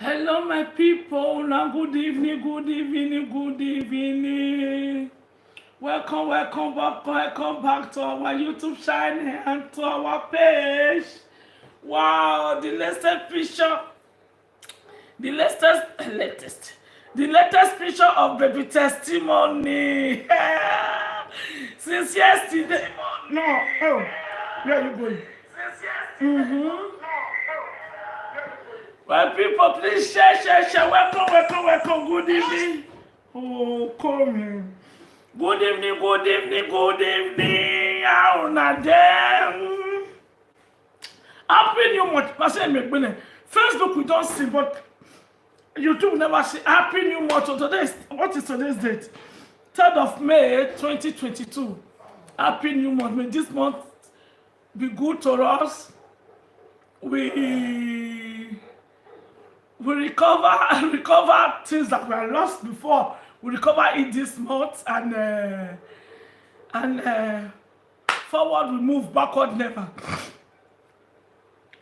Hello, my people. Now, good evening, good evening, good evening. Welcome back to our YouTube channel and to our page. Wow, the latest picture, the latest picture of baby testimony. Since yesterday. No, oh, where are you going? Well, people, please share. Welcome. Good evening. Oh, come here. Good evening. How na them? Happy New Month. Facebook we don't see, but YouTube never see. Happy New Month. What is today's date? 3rd of May 2022. Happy New Month. May this month be good to us. We recover things that were lost before. We recover it this month, and forward we move, backward never.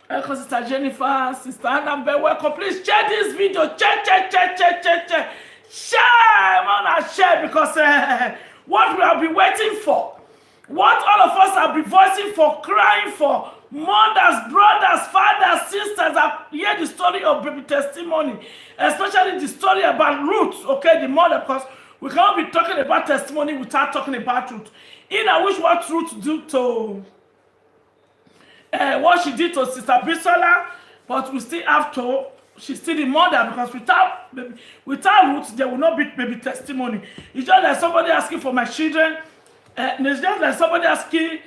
Welcome, Sister Jennifer, Sister Anna, welcome. Please share this video. Share because what we have been waiting for, what all of us have been voicing for, crying for. Mothers, brothers, fathers, sisters have heard the story of baby testimony, especially the story about Ruth, okay, the mother, because we cannot be talking about testimony without talking about Ruth. I wish what Ruth did to, what she did to Sister Bisola, but we still have to, she's still the mother, because without Ruth, there will not be baby testimony. It's just like somebody asking for my children, it's just like somebody asking,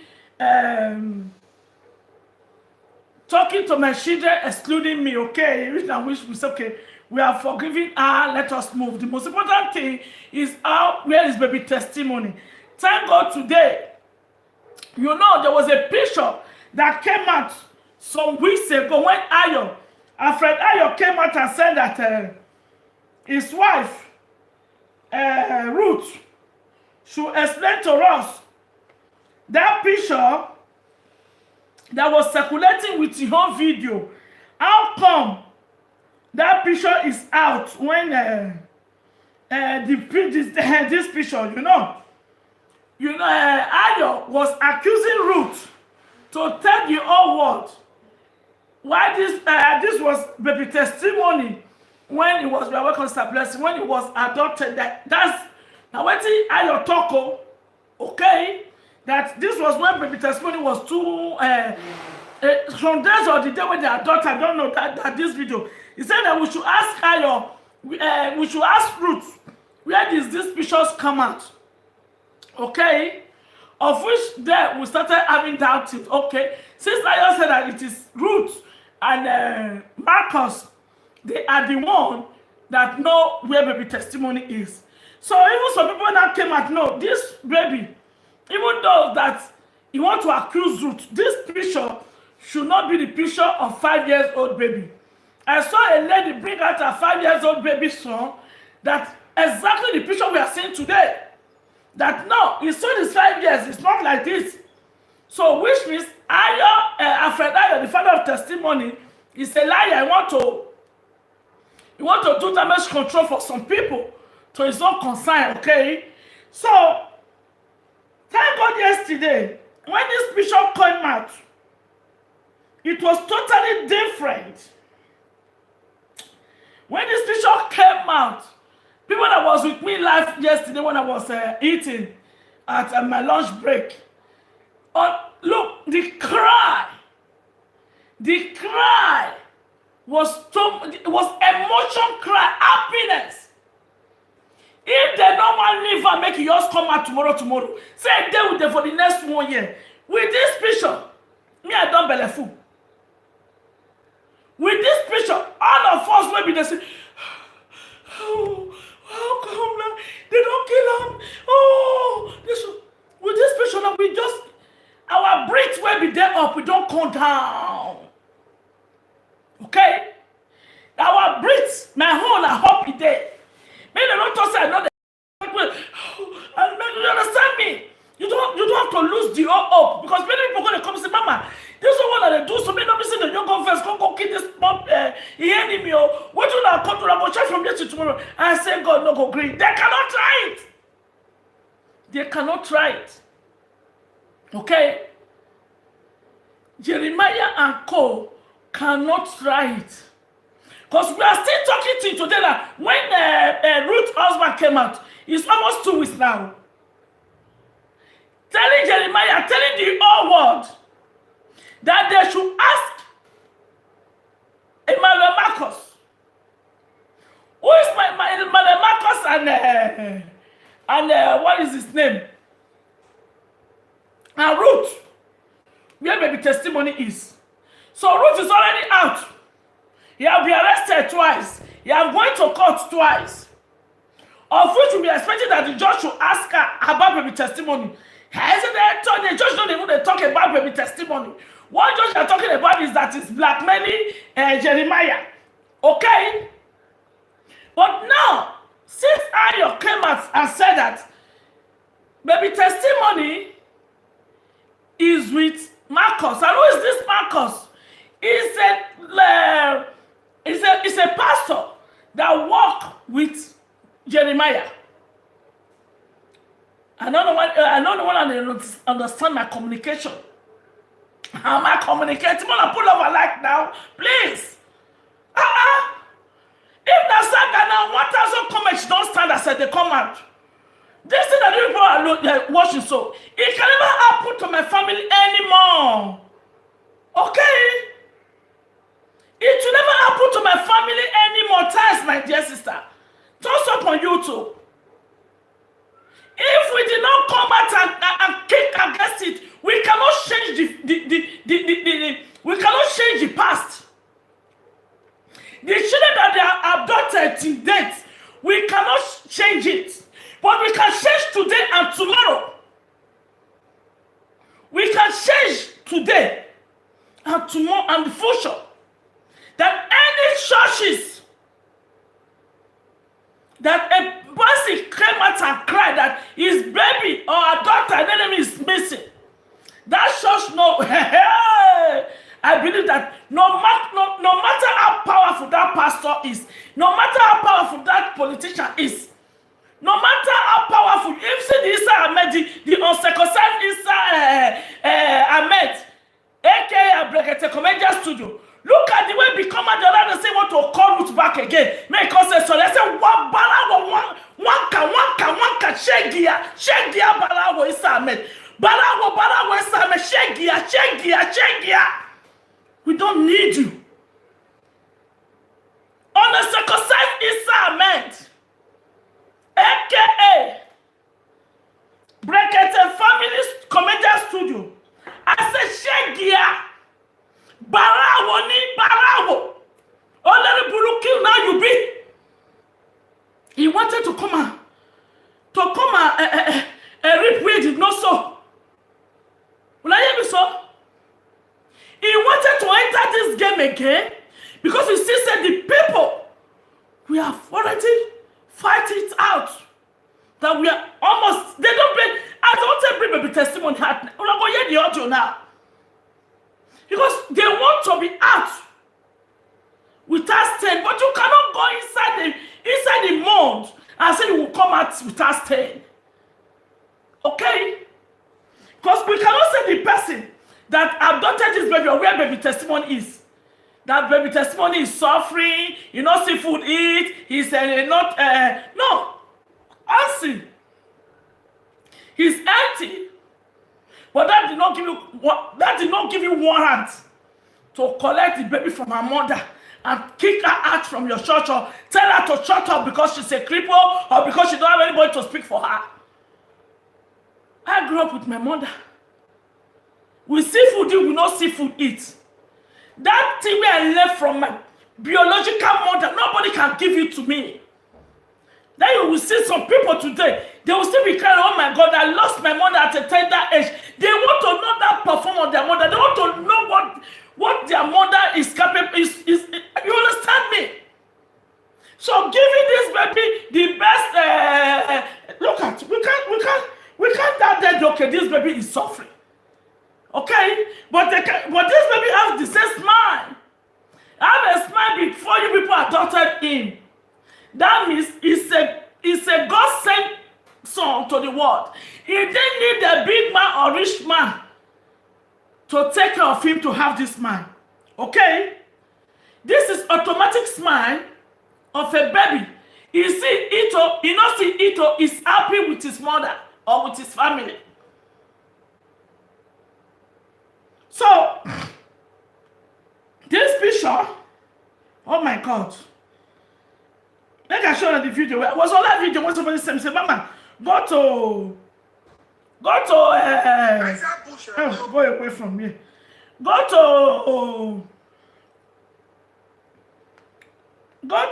talking to my children, excluding me, okay? I wish we say, okay, we are forgiving her, let us move. The most important thing is where is baby testimony? Thank God today, you know, there was a picture that came out some weeks ago when Alfred Ayo came out and said that his wife, Ruth, should explain to us that picture that was circulating with your own video. How come that picture is out when this picture, you know, Ayo was accusing Ruth to tell the whole world why this was baby testimony when it was blessing, when it was adopted. That's now what Ayo talk, okay? That this was when baby testimony was too from days or the day when they adopted. I don't know that this video. He said that we should ask Ayo, we should ask Ruth, where does these pictures come out? Okay, of which there we started having doubts. Okay, since Ayo said that it is Ruth and Marcus, they are the one that know where baby testimony is. So even some people now came out, no, this baby. Even though that you want to accuse Ruth, this picture should not be the picture of 5-year-old baby. I saw a lady bring out a 5-year-old baby son, that exactly the picture we are seeing today. That no, his son is 5 years, it's not like this. So which means Alfred Ayo, the father of testimony, is a liar. He want to do damage control for some people to his own concern, okay? So thank God yesterday, when this picture came out, it was totally different. When this picture came out, people that was with me live yesterday when I was eating at my lunch break, look, the cry was emotion cry, happiness. If they don't want to leave and make yours come out tomorrow, say they with them for the next 1 year. With this picture, me I don't belly fool. With this picture, all of us will be the same. Oh, how come now? They don't kill him. Oh, with this picture, now we just, our breath will be there up, we don't come down. Okay? Our breath, my whole up is there. Maybe they don't talk say I know the you understand me? You don't have to lose the hope, because many people are going to come and say, Mama, this is what they do, so many people say the young go first, go kill this enemy. What you tomorrow. I say God no go green. They cannot try it. They cannot try it. Okay? Jeremiah and co cannot try it. Because we are still talking to you today that when Ruth's husband came out, it's almost 2 weeks now. Telling Jeremiah, telling the whole world that they should ask Emmanuel Marcos. Who is Emmanuel Marcos and what is his name? And Ruth, where baby testimony is. So Ruth is already out. He have been arrested twice. He have gone to court twice. Of which we be expecting that the judge should ask her about baby testimony. Hasn't the judge don't even talk about baby testimony. What judge are talking about is that it's blackmailing Jeremiah. Okay? But now, since Ayo came out and said that baby testimony is with Marcus. And who is this Marcus? It's a pastor that work with Jeremiah. I don't know what I understand my communication. Am I communicating? When I pull over like now, please. If that's saga now, 1,000 comments don't stand as they come out. This thing that people are watching, so it can never happen to my family anymore. Okay? It will never happen to my family anymore. Times, my dear sister. Just up on YouTube. If we did not come out and kick against it, we cannot change we cannot change the past. The children that they are abducted to date, we cannot change it. But we can change today and tomorrow. We can change today and tomorrow and the future. That any churches that a person came out and cried that his baby or a daughter and enemy is missing, that church no, I believe that no matter how powerful that pastor is, no matter how powerful that politician is, no matter how powerful, if see the Isa Ahmed, the uncircumcised Isa Ahmed, aka Abduted Comedian Studio, look at the way become the other say want to call Ruth back again. Make us say so. They say one balago, one ka shegia balago Isa Ahmed, balago Isa Ahmed, shegia. We don't need you. Uncircumcised Isa Ahmed, aka Abduted Family Comedian Studio. I said shegia. Barawo. Only Buruki now you be. He wanted to come and rip where he did not so. Will I hear me so? He wanted to enter this game again because he still said the people we have already fight it out. That we are almost, they don't bring, I don't bring baby testimony happening. We're not going to hear the audio now. Because they want to be out without stain, but you cannot go inside the mold and say you will come out without stain. Okay? Because we cannot say the person that abducted this baby or where baby testimony is. That baby testimony is suffering, you not see food eat, he's no. Answer. He's empty. But that did not give you warrant to collect the baby from her mother and kick her out from your church or tell her to shut up because she's a cripple or because she don't have anybody to speak for her. I grew up with my mother. We see food eat, we not see food eat. That thing I left from my biological mother, nobody can give it to me. Then you will see some people today, they will still be crying, oh my God, I lost my mother at a tender age. They want to know that performance of their mother. They want to know what their mother is capable is. You understand me? So giving this baby the best, look at, we can't tell them, okay, this baby is suffering. Okay? But this baby has the same smile. Have a smile before you people adopted him. That means it's a God sent son to the world. He didn't need a big man or rich man to take care of him to have this man. Okay? This is automatic smile of a baby. You see Ito, you know, see Ito is happy with his mother or with his family. So, this picture, oh my God. Like I showed in the video, it was all that video when somebody said, Mama, go to, oh, go away from me. Go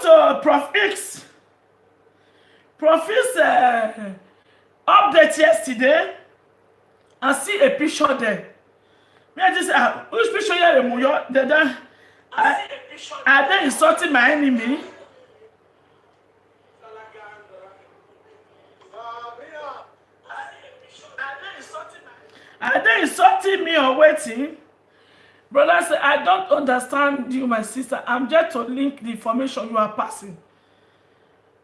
to Prof X. Prof X update yesterday and see a picture there. Me I just which picture here? I then insulting my enemy. Are they insulting me or waiting? Brother said, I don't understand you, my sister. I'm just to link the information you are passing.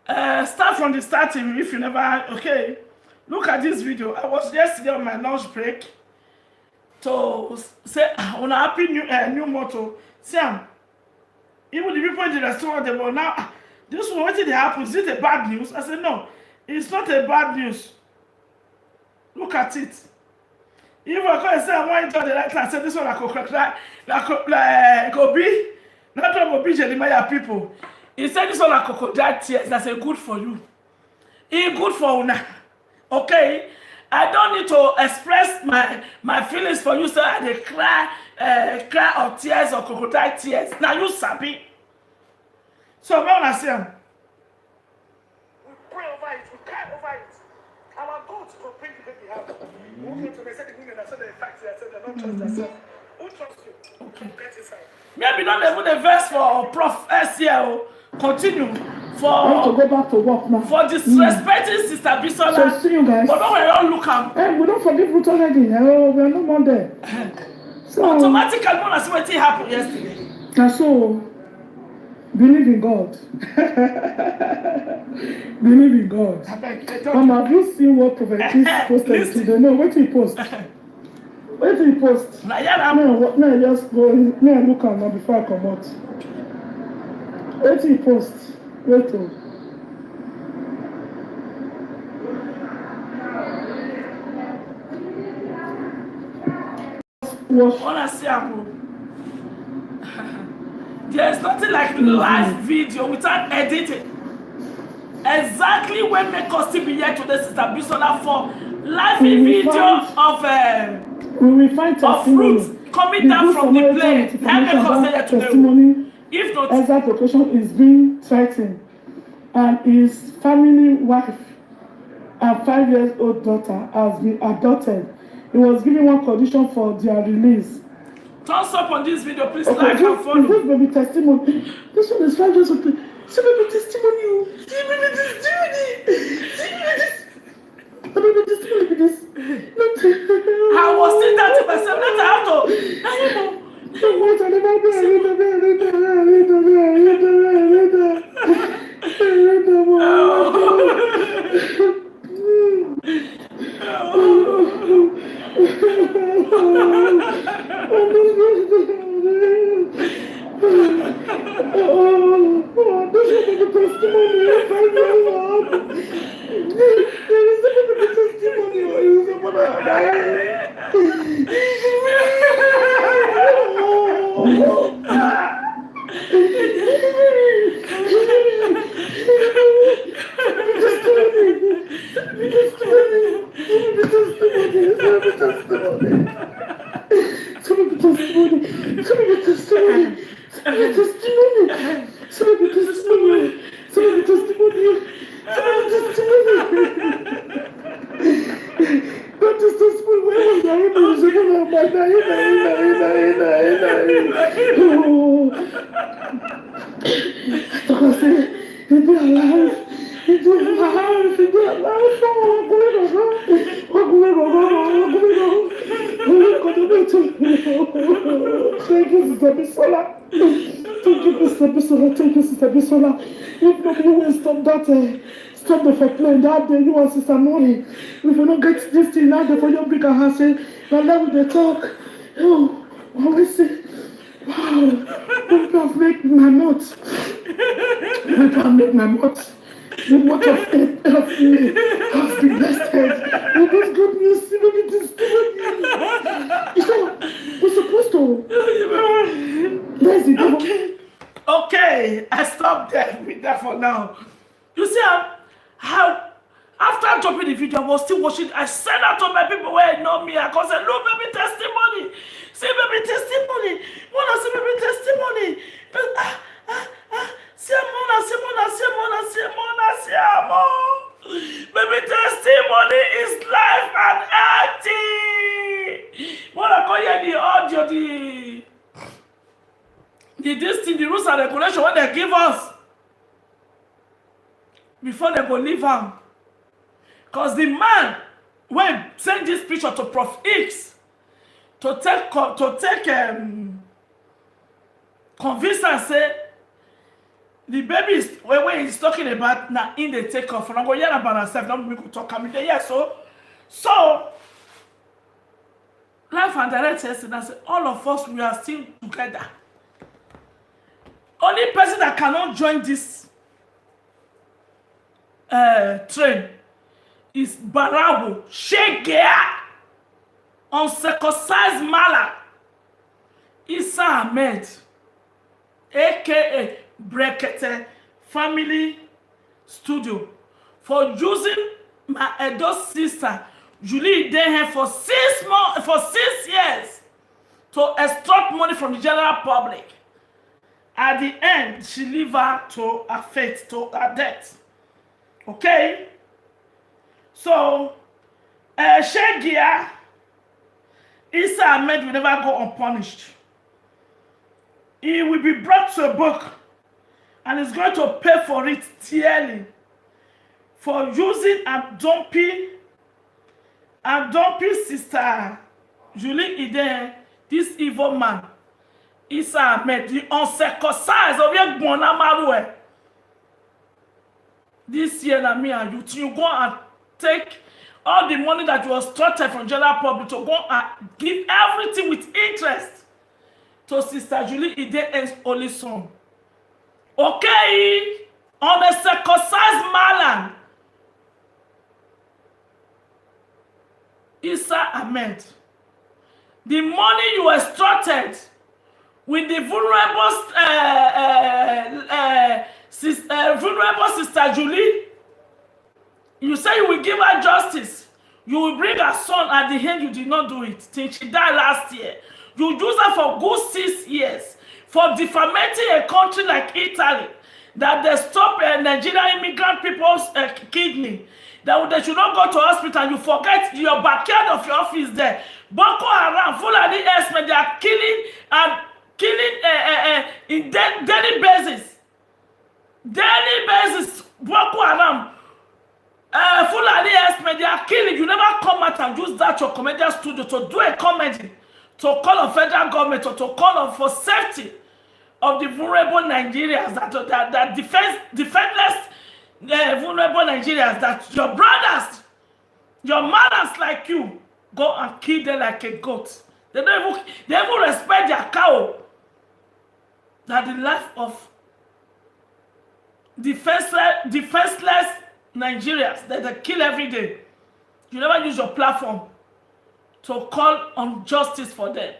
Start from the starting if you never, okay. Look at this video. I was yesterday on my lunch break to say, on a happy new motto. Sam, even the people in the restaurant, they were now, this one, what did happen? Is it a bad news? I said, no, it's not a bad news. Look at it. If I go and say I want to the right class, say this one like Obi, not from Obi Jeremiah people. He said this one like crocodile tears. That's a good for you. It's good for una. Okay, I don't need to express my feelings for you. So I cry of tears or crocodile tears. Now you sabi. So when I say, we pray over it, we cry over it. Our God will bring the baby out. Maybe not even the verse for Prof S here. Continue for. I have to go back to work now. For disrespecting Sister Bisola. So see you guys. But don't worry, don't look am. Hey, we don't forget Ruth already. Oh, we are no more there. So automatically, when I see what happened yesterday. And so believe in God. Believe in God. Have you seen what Prophet posted today? No, wait till he post. Wait till he post. No, just go. No, look at now before I come out. Wait till he post. Wait till. There's nothing like live video without editing. Exactly when make us still be here today, Sister Bisola, for live video of fruit coming down from the plane. Help make us stay here today. If not, exact location is being threatened, and his family wife and 5-year-old daughter has been adopted. He was given one condition for their release. Thumbs up on this video, please like and follow. This baby testimony. This one is 5 years old. This baby testimony. This baby testimony. I was saying that to myself. Let's have to. Sister Bisola, thank you, Sister Bisola. If not, you will stop that, stop the foreplay that day. You and Sister Moni. If you don't get this thing out there for your bigger house, now let me talk. Oh, I will say, wow, you have made my notes. You have made my notes. The watch of faith of me has been blessed. With this good news, look at this testimony. So, we're supposed to. There's the devil. Okay, I stopped there with that for now. You see how after dropping the video, I was still watching. I sent out to my people where they know me. I can say, look, baby testimony. See, baby testimony. Wanna see baby testimony? Baby testimony is life and acting. Wanna call you the audio, the rules and regulation what they give us before they go leave them. Because the man when send this picture to Prof X to take convince and say the baby is when he's talking about now in the take off and I'm going to hear about herself, not we could talk about it. Yeah, so life and direct testing and say all of us we are still together. Only person that cannot join this train is Barawo, Shegea, uncircumcised Mala, Isa Ahmed, aka Brekete Family Studio, for using my adult sister Julie Dehe for 6 years to extract money from the general public. At the end, she leave her to her fate, to her death. Okay? So, Shegia, Isa Ahmed will never go unpunished. He will be brought to a book and is going to pay for it dearly for using Abduted sister Julie Ide, this evil man. Isa Ahmed, the uncircumcised of your Bonamaru. This year, na me and you go and take all the money that was extracted from general public to go and give everything with interest to Sister Julie Ide's only son. Okay, on the circumcised Malan, Isa Ahmed, the money you extracted with the vulnerable Sister Julie, you say you will give her justice. You will bring her son. At the end, you did not do it. Till she died last year. You use her for good 6 years for defamating a country like Italy, that they stop Nigerian immigrant people's kidney. That they should not go to hospital. You forget your backyard of your office there. Boko Haram, Fulani Esme, they are killing in daily basis. Daily basis, Boko Haram, Fulani Esme, they are killing. You never come out and use that your comedian studio to do a comedy, to call on federal government or to call on for safety of the vulnerable Nigerians, that defenseless vulnerable Nigerians, that your brothers, your mothers like you, go and kill them like a goat. They even respect their cow. That the life of defenseless Nigerians that they kill every day. You never use your platform to call on justice for them.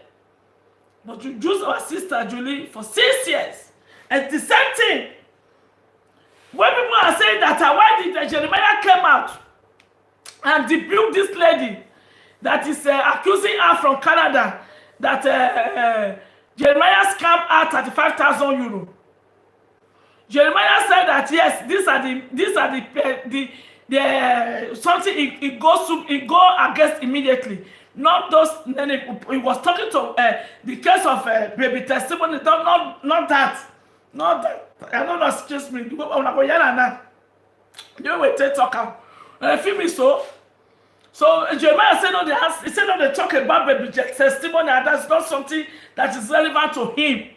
But you use our sister Julie for 6 years. And the same thing. When people are saying that why did Jeremiah came out and debuked this lady that is accusing her from Canada that Jeremiah scammed her 35,000 euros. Jeremiah said that yes, these are the something it go against immediately. Not those. He was talking to the case of baby testimony. Not that. I don't know. Excuse me. You will take talk. Feel me so. So Jeremiah said no. He said no. They talk about baby testimony, and that's not something that is relevant to him.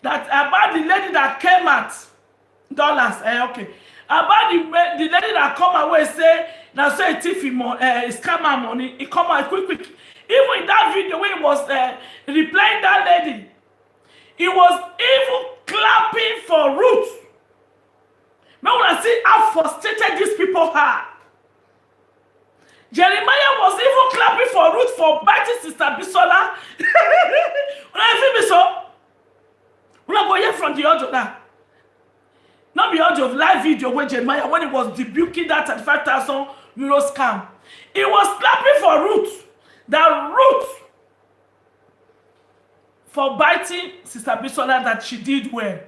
that about the lady that came at dollars, okay. About the lady that come away say, now say thief scammer money, it come out quick. Even in that video when he was replying that lady, he was even clapping for Ruth. Now when I see how frustrated these people are. Jeremiah was even clapping for Ruth for biting Sister Bisola. When I feel me so, when I go here from the audio now, not the audio of live video where Jeremiah, when he was debuting that 35,000 euro scam, he was clapping for Ruth. That Ruth, for biting Sister Bisola, that she did well.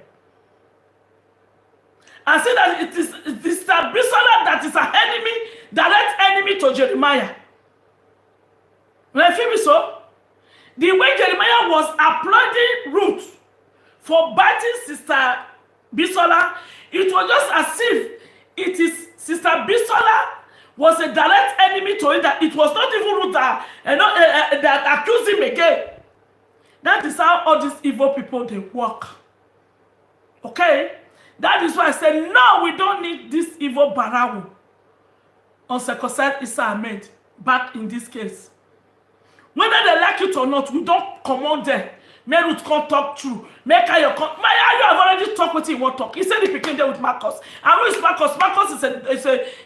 And say that it is Sister Bisola that is an enemy, direct enemy to Jeremiah. When I feel me so, the way Jeremiah was applauding Ruth for biting Sister Bisola, it was just as if it is Sister Bisola was a direct enemy to it, that it was not even Ruth that accused him again. That is how all these evil people, they work. Okay? That is why I said, no, we don't need this evil Barawu. Uncircumcised Issa Ahmed, back in this case. Whether they like it or not, we don't command them. May Ruth can't talk true. Make her your come. You have already talked with him. Won't talk. He said he became there with Marcus. And who is Marcus? Marcus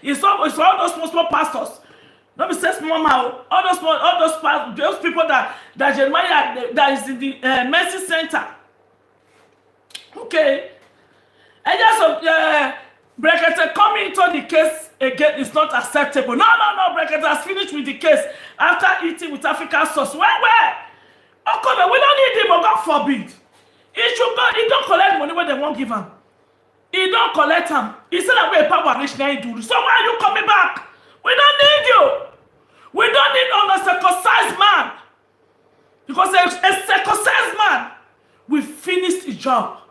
is all those small pastors. Not be says mama. All those people that Jeremiah that is in the Mercy Center. Okay. And just Brekete coming into the case again is not acceptable. No. Brekete has finished with the case after eating with African sauce. Where? Okay, we don't need him, but God forbid. He don't collect money when they won't give him. He don't collect him. He said that we're power rich now. So why are you coming back? We don't need you. We don't need a circumcised man. Because a circumcised man will finish the job.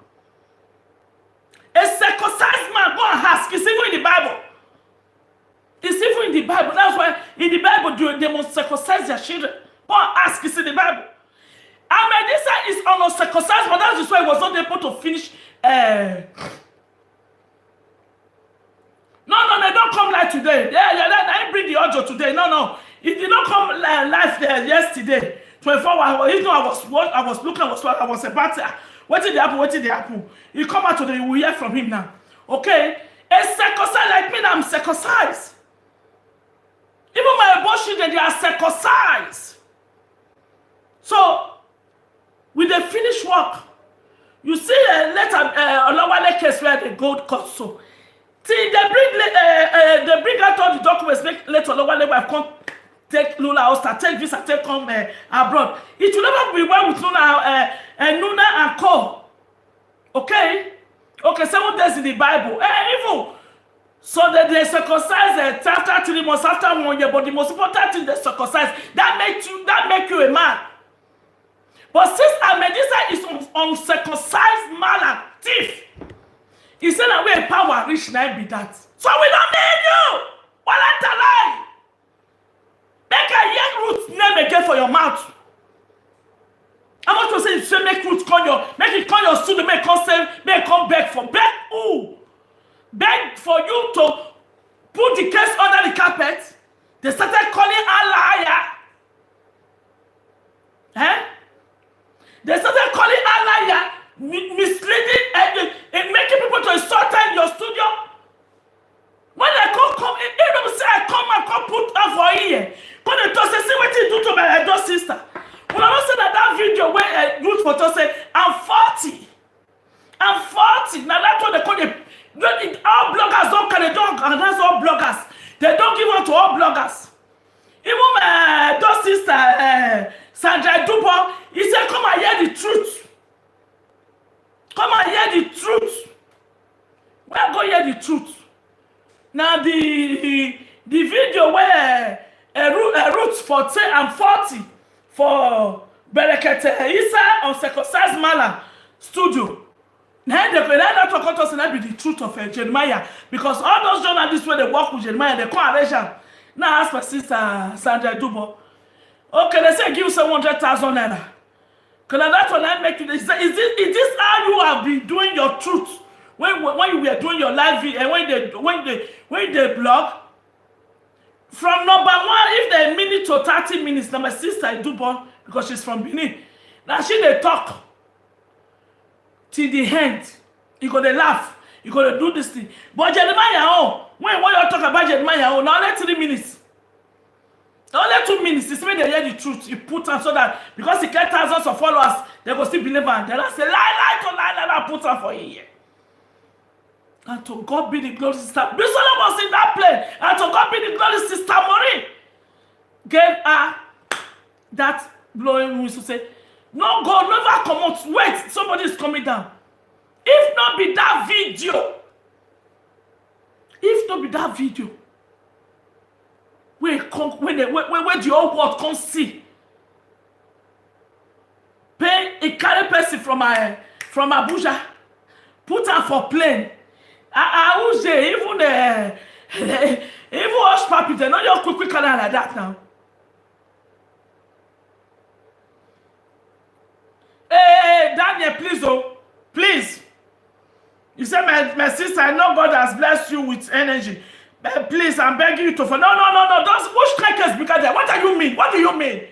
A circumcised man, go and ask. It's even in the Bible. It's even in the Bible. That's why in the Bible they must circumcise their children. Go and ask. It's in the Bible. Amedisa is uncircumcised, but that's why he was not able to finish. No, they don't come live today. I didn't bring the audio today. No. It did not come live there yesterday. 24 hours. Even though I was looking, I was about to. What did they happen? You come out today, we hear from him now. Okay? A circumcised like me, I'm circumcised. Even my abortion, they are circumcised. So, with the finished work, you see later Olawale case where the gold cut so. See, they bring out all the documents, make later Olawale wife come take Lula Oster, take visa, take come abroad. It will never be well with Luna and Co. Okay? Okay, 7 days in the Bible. Even so that they circumcise after 3 months, after 1 year, but the most important thing they circumcise, that make you a man. But since Amedisa is uncircumcised man and thief, he said that we're power rich now be that. So we don't need you. What a lie. Make a young Ruth name again for your mouth. I want to say make Ruth call your student, make come beg for beg who? Beg for you to put the case under the carpet. They started calling her liar. They started calling her liar, misleading and making people to insult her in your studio. When I come, they say I come put her for here. When they talk, say, see what you do to my elder sister. When I don't say that video where Ruth photo say, I'm 40. Now that's what they call it. All bloggers don't carry dog, and that's all bloggers. They don't give out to all bloggers. Even my elder sister, Sandra Dupo, he said, come and hear the truth. Come and hear the truth. We're going to hear the truth. Now, the video where Ruth 40 and 40 for Berekete Issa on Circumcised Mala studio. Now, they talk about us and that be the truth of Jeremiah. Because all those journalists, when they work with Jeremiah, they can't arrange them. Now, ask my sister Sandra Dubo. Okay, they say give 700,000 naira. Because that's what I make you. Is this how you have been doing your truth when you were doing your live video and when they blog? From number 1, if they're minute to 30 minutes, now my sister I do born because she's from Benin. Now she they talk till the end. You gotta laugh. You gotta do this thing. But Jeremiah, when you talk about Jeremiah, now only 3 minutes. Only 2 minutes. It's when they hear the truth. You put on so that because he get thousands of followers, they go still believe and then I say lie, put on for a year. And to God be the glory, Sister Bisola was in that plane. And to God be the glory, Sister Maureen gave her that blowing whistle. Say, no, God, never come out. Wait, somebody is coming down. If not be that video, where the whole world come see, pay a carry person from Abuja, put her for plane. I would say even Hush Papi, they're not your quick canal like that now. Hey, Daniel, please. You say my sister, I know God has blessed you with energy. But please, I'm begging you to for no. Those bush crackers because there. What do you mean? What do you mean?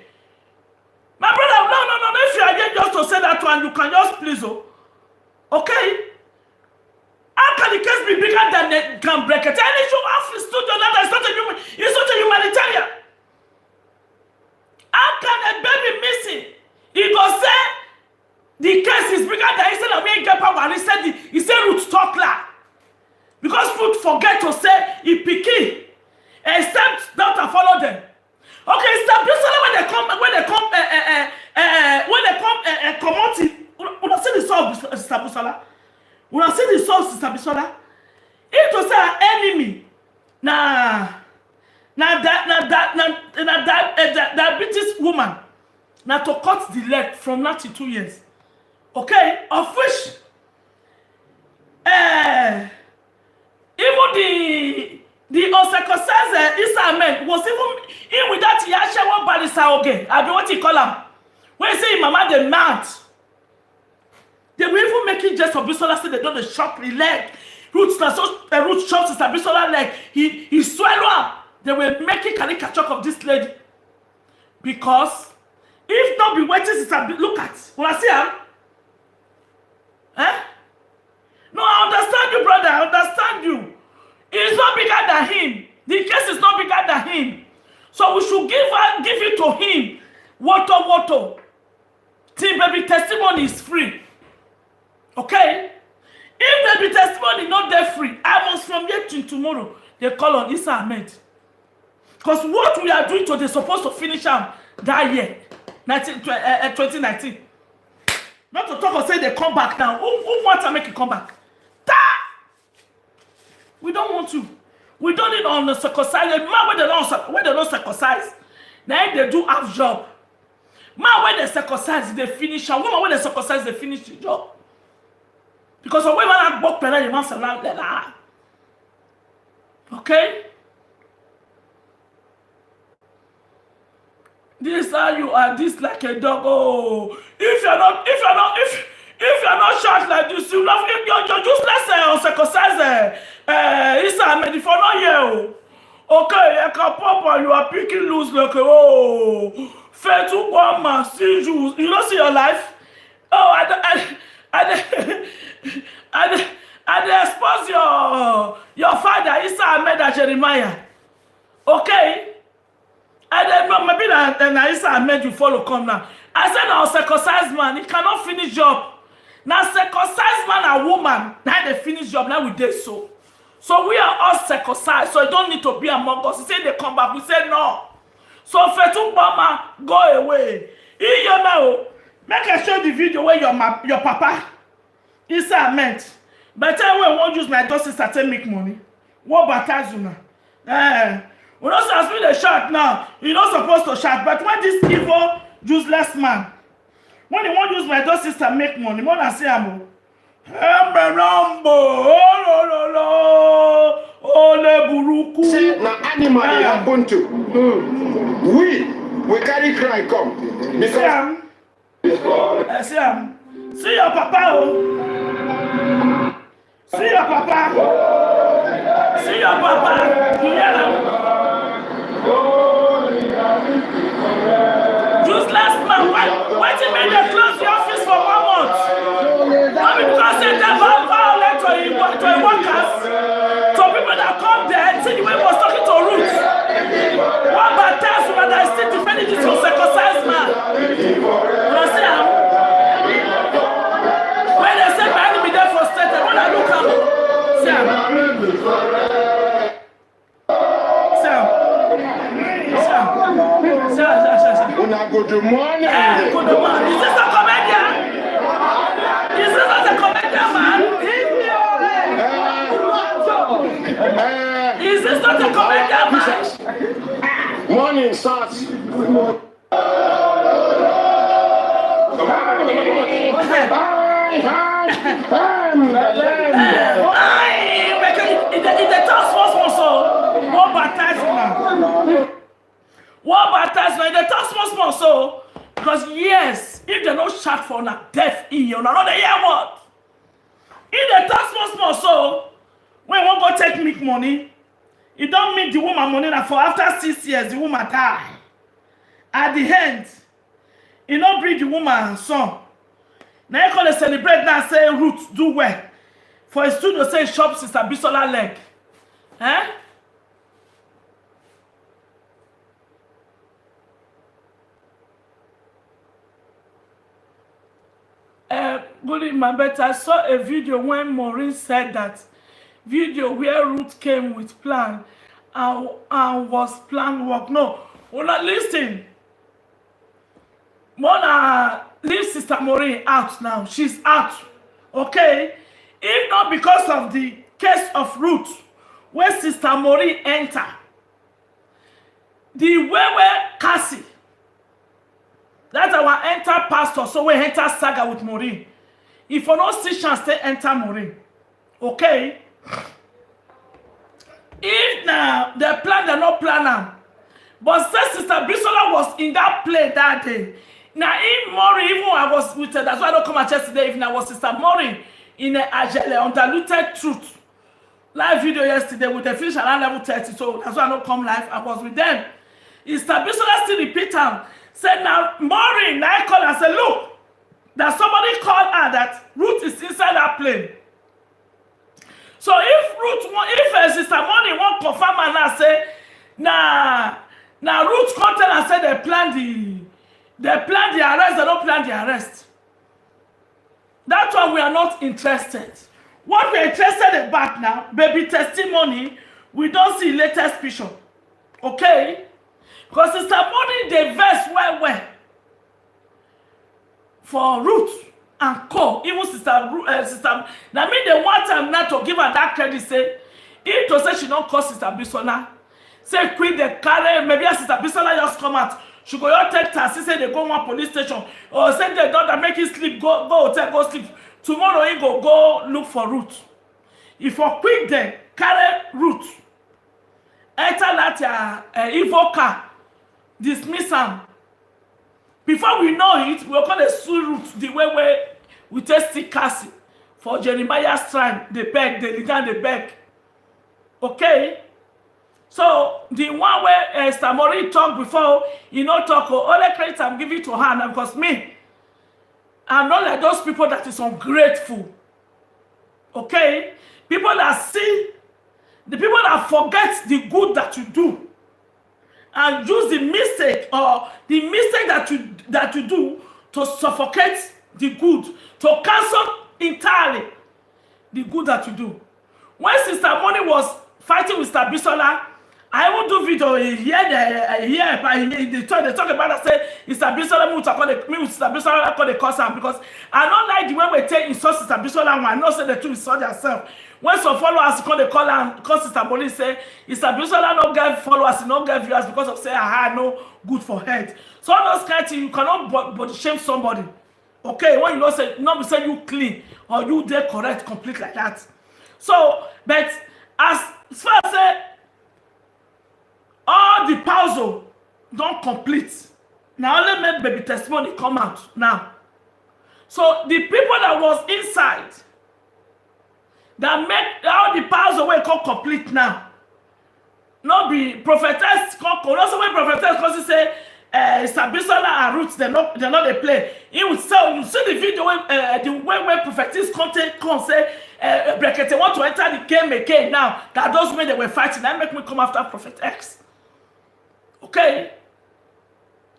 My brother, no. If you are here just to say that one, you can just please, okay? How can the case be bigger than they can break it? And issue of the studio now, it's not a humanitarian. How can a baby missing? He go say the case is bigger than instead of being get power. And he said Ruth talk la. Because Ruth forget to say he picky. Except not to follow them. Okay, stop. When they come see the soul, Sister Bisola. When I see the soul, Sister Bisola, it was an enemy. That British woman. Now to cut the leg from 92 years. Okay, of which even the uncircumcised Israel was even with that Yashawa Barisa again. I don't what he call him. When he say Mama the mad. They will even make it just for Bisola say they don't chop the leg. Root chops Sister Bisola leg. He swallow up. They will make it caricature of this lady. Because if not be waiting, Sister look at. When I see her. No, I understand you, brother. I understand you. It's not bigger than him. The case is not bigger than him. So we should give it to him. Water. Team baby testimony is free. Okay? If baby testimony not there free, I must from here to tomorrow. They call on Issa Ahmed. Because what we are doing today is supposed to finish that year, 2019. Not to talk or say they come back now. Who wants to make it come back? We don't want to. We don't need on the circumcised. Man, when they don't circumcise, now they do half job. Man, when they circumcise, they finish. And woman, when they circumcise, they finish the job. Because when I walk better, you must allow that. Okay? This how you are. This like a dog. Oh, if you're not short like this, you're useless uncircumcised. Issa Ahmed for no year. Okay, I can pop and you are picking loose like fair to one man, see you. You don't see your life. Oh, I expose your father, Issa Ahmed and Jeremiah. Okay? And then maybe that Issa Ahmed you follow come now. I said now circumcised man, he cannot finish job. Now circumcised man and woman, now they finish job, now we did so. So we are all circumcised, so you don't need to be among us. He said they come back, we said no. So Fetu Bama, go away. Here you know, make I show the video where your papa, Issa Ahmed. By the time we won't use my daughter to make money. What baptize you now? We don't supposed to shout now. You're not supposed to shout. But when this evil, useless man, when he won't use my daughter to make money, more than say I'm say na animal it happen to. We carry cry come because See your papa, oh. See your papa. See your papa. You hear him? Useless man. Why did they close the office for 1 month? Not because they violate to workers, to people that come there. See the way he was talking to Ruth. What bad times when I still defending this uncircumcised man? You see him? When they say my enemy there frustrated, when I look at him, see him? Good morning. Good morning. Is this a comedian? Is this not a comedian, man? Is this not a comedian, man? Morning, sons. What baptize now? They talk small so because yes, if they don't shout for a deaf ear, you know they hear what. If they talk small so when one go take milk money, it don't make the woman money now for after 6 years the woman die. At the end, it don't bring the woman son. Now you call celebrate now say Ruth do well. For a student say shop Sister Bisola leg. Eh? Good evening, but I saw a video when Maureen said that video where Ruth came with plan and was planned work. No, we're not listening. Mona, leave Sister Maureen out now. She's out. Okay? If not because of the case of Ruth, where Sister Maureen enter, the way where Cassie, that's our enter pastor, so we enter saga with Maureen. If you don't see chance, they enter Maureen. Okay? If now the plan, they not plan them. But since Sister Bisola was in that play that day, now if Maureen, even I was with her, that's why I don't come at church today, if I was Sister Maureen in the Agile, undiluted truth. Live video yesterday with the finish around level 30, so that's why I don't come live. I was with them. Sister Bisola still repeat them. Said now, Maureen, I call and say, look, that somebody called her that Ruth is inside that plane. So if Sister Maureen won't confirm and now say, now Ruth come tell and say they plan the arrest, they don't plan the arrest. That's why we are not interested. What we're interested about now, baby testimony, we don't see latest picture. Okay? Because Sister Maureen, they verse well for Ruth and Co. Even Sister, that mean they want her not to give her that credit, say, if to say she don't call Sister Bisola, say queen the carry, maybe Sister Bisola just come out, she go your take taxi, say they go one police station, or say they don't make it sleep, go hotel, go sleep. Tomorrow he go look for Ruth. If you quick then, carry Ruth, enter that evil car, dismiss him. Before we know it, we're going to sue Ruth the way we test Cassie for Jeremiah's trial. They beg, they beg. Okay? So, the one where Sister Maureen talked before, you know, talk, all the credit I'm giving to her now, because me, I'm not like those people that is ungrateful. Okay? People that see, the people that forget the good that you do, and use the mistake or the mistake that you do to suffocate the good, to cancel entirely the good that you do. When Sister Maureen was fighting with Sister Bisola, I won't do video here. They talk about that. Say Sister Bisola me with Sister Bisola call the cause because I don't like the way we take insult Sister Bisola and I know say the two insult themselves. When some followers call the call and call Sister Maureen say Sister Bisola no get followers, no get viewers because of say I had no good for head. So all those kind of things, you cannot body shame somebody. Okay, when you don't say not be say you clean or you dey correct complete like that. So, but as far as say all the puzzle don't complete. Now only make baby testimony come out now. So the people that was inside, that make all the powers away come complete now. Not be prophetess, also when prophetess because say Sabisola and Roots, they're not they play. He would say, you see the video when prophetess come say Brekete want to enter the game again now. That those men they were fighting, that make me come after Prophet X. Okay?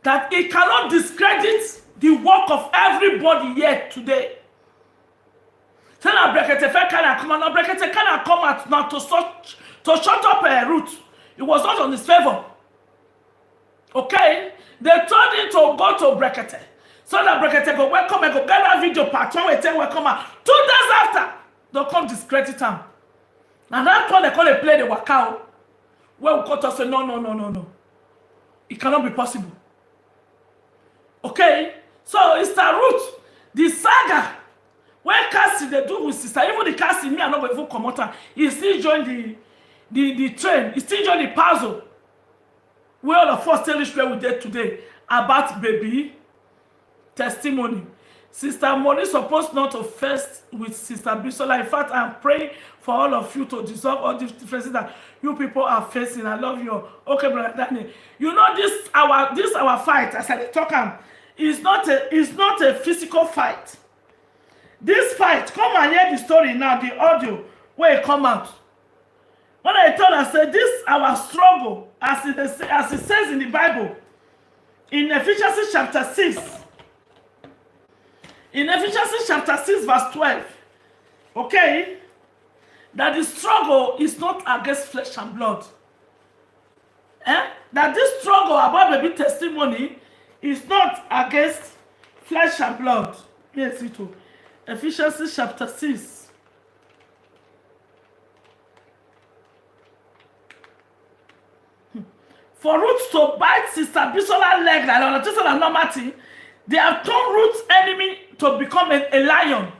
That it cannot discredit the work of everybody here today. So now Brekete can come out. Now Brekete can come out now to shut up Root. It was not on his favor. Okay? They told him to go to Brekete. So that Brekete go welcome and go get that video part 1 with 10 welcome out. 2 days after, they'll come discredit him. And that's why they call it play the wakao. Where we got to say no. It cannot be possible. Okay? So it's the Root. The saga where Cassie they do with sister, even the Cassie me and not even come out, he still join the train, he still join the puzzle. We all of us tell us where we did today about baby testimony. Sister Moni supposed not to first with Sister Bisola. In fact, I'm praying for all of you to dissolve all these differences that you people are facing. I love you. Okay, brother Danny. You know this our fight, as I talk, is not a physical fight. This fight, come and hear the story now, the audio where it come out. When I told her, say this our struggle, as it says in the Bible, in Ephesians chapter 6. In Ephesians chapter 6, verse 12. Okay? That the struggle is not against flesh and blood. That this struggle about baby testimony is not against flesh and blood. Yes, it too. Ephesians chapter 6. For Ruth to bite Sister Bisola leg like on a normal thing, they have turned Ruth's enemy to become a lion.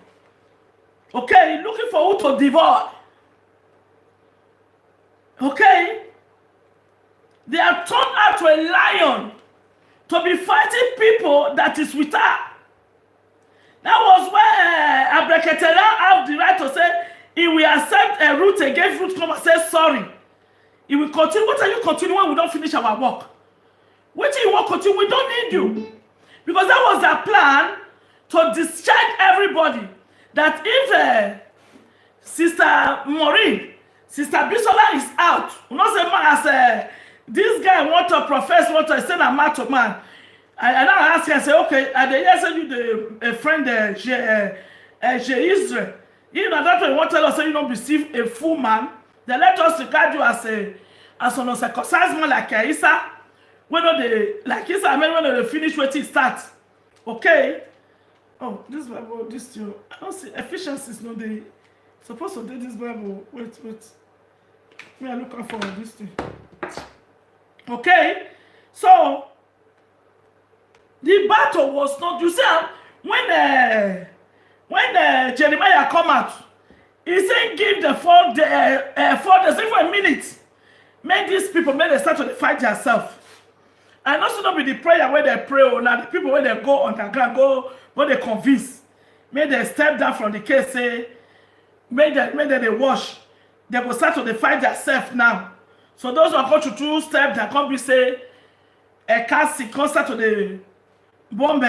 Okay, looking for who to devour. Okay, they have turned her to a lion to be fighting people that is with her. That was where Abrekete have the right to say he will accept a Ruth against Ruth come and say sorry. He will continue. What are you continuing when we don't finish our work? What do you want to continue? We don't need you. Because that was their plan to discharge everybody. That if Sister Maureen, Sister Bisola is out, we not say man as this guy want to profess, want to send a man to man. I now ask you and say, okay, and they send you a friend, Israel. You know that way, want to tell us, so you don't receive a full man. They let us regard you as an uncircumcised man like Isa. When they like Isa, I mean when they finish what it starts. Okay. Oh, this Bible, this too. I don't see Ephesians is not the supposed to do this Bible. Wait. Me are looking for this thing. Okay. So the battle was not. You see, when Jeremiah come out. He said, give the 4 days, even a minute. Make these people, make them start to fight themselves. And also not be the prayer where they pray, or now the people where they go underground, where they convince. Make them step down from the case, say, make them they wash. They will start to fight themselves now. So those who are going to 2 steps, they can't be say, a casting, constant to the bomb.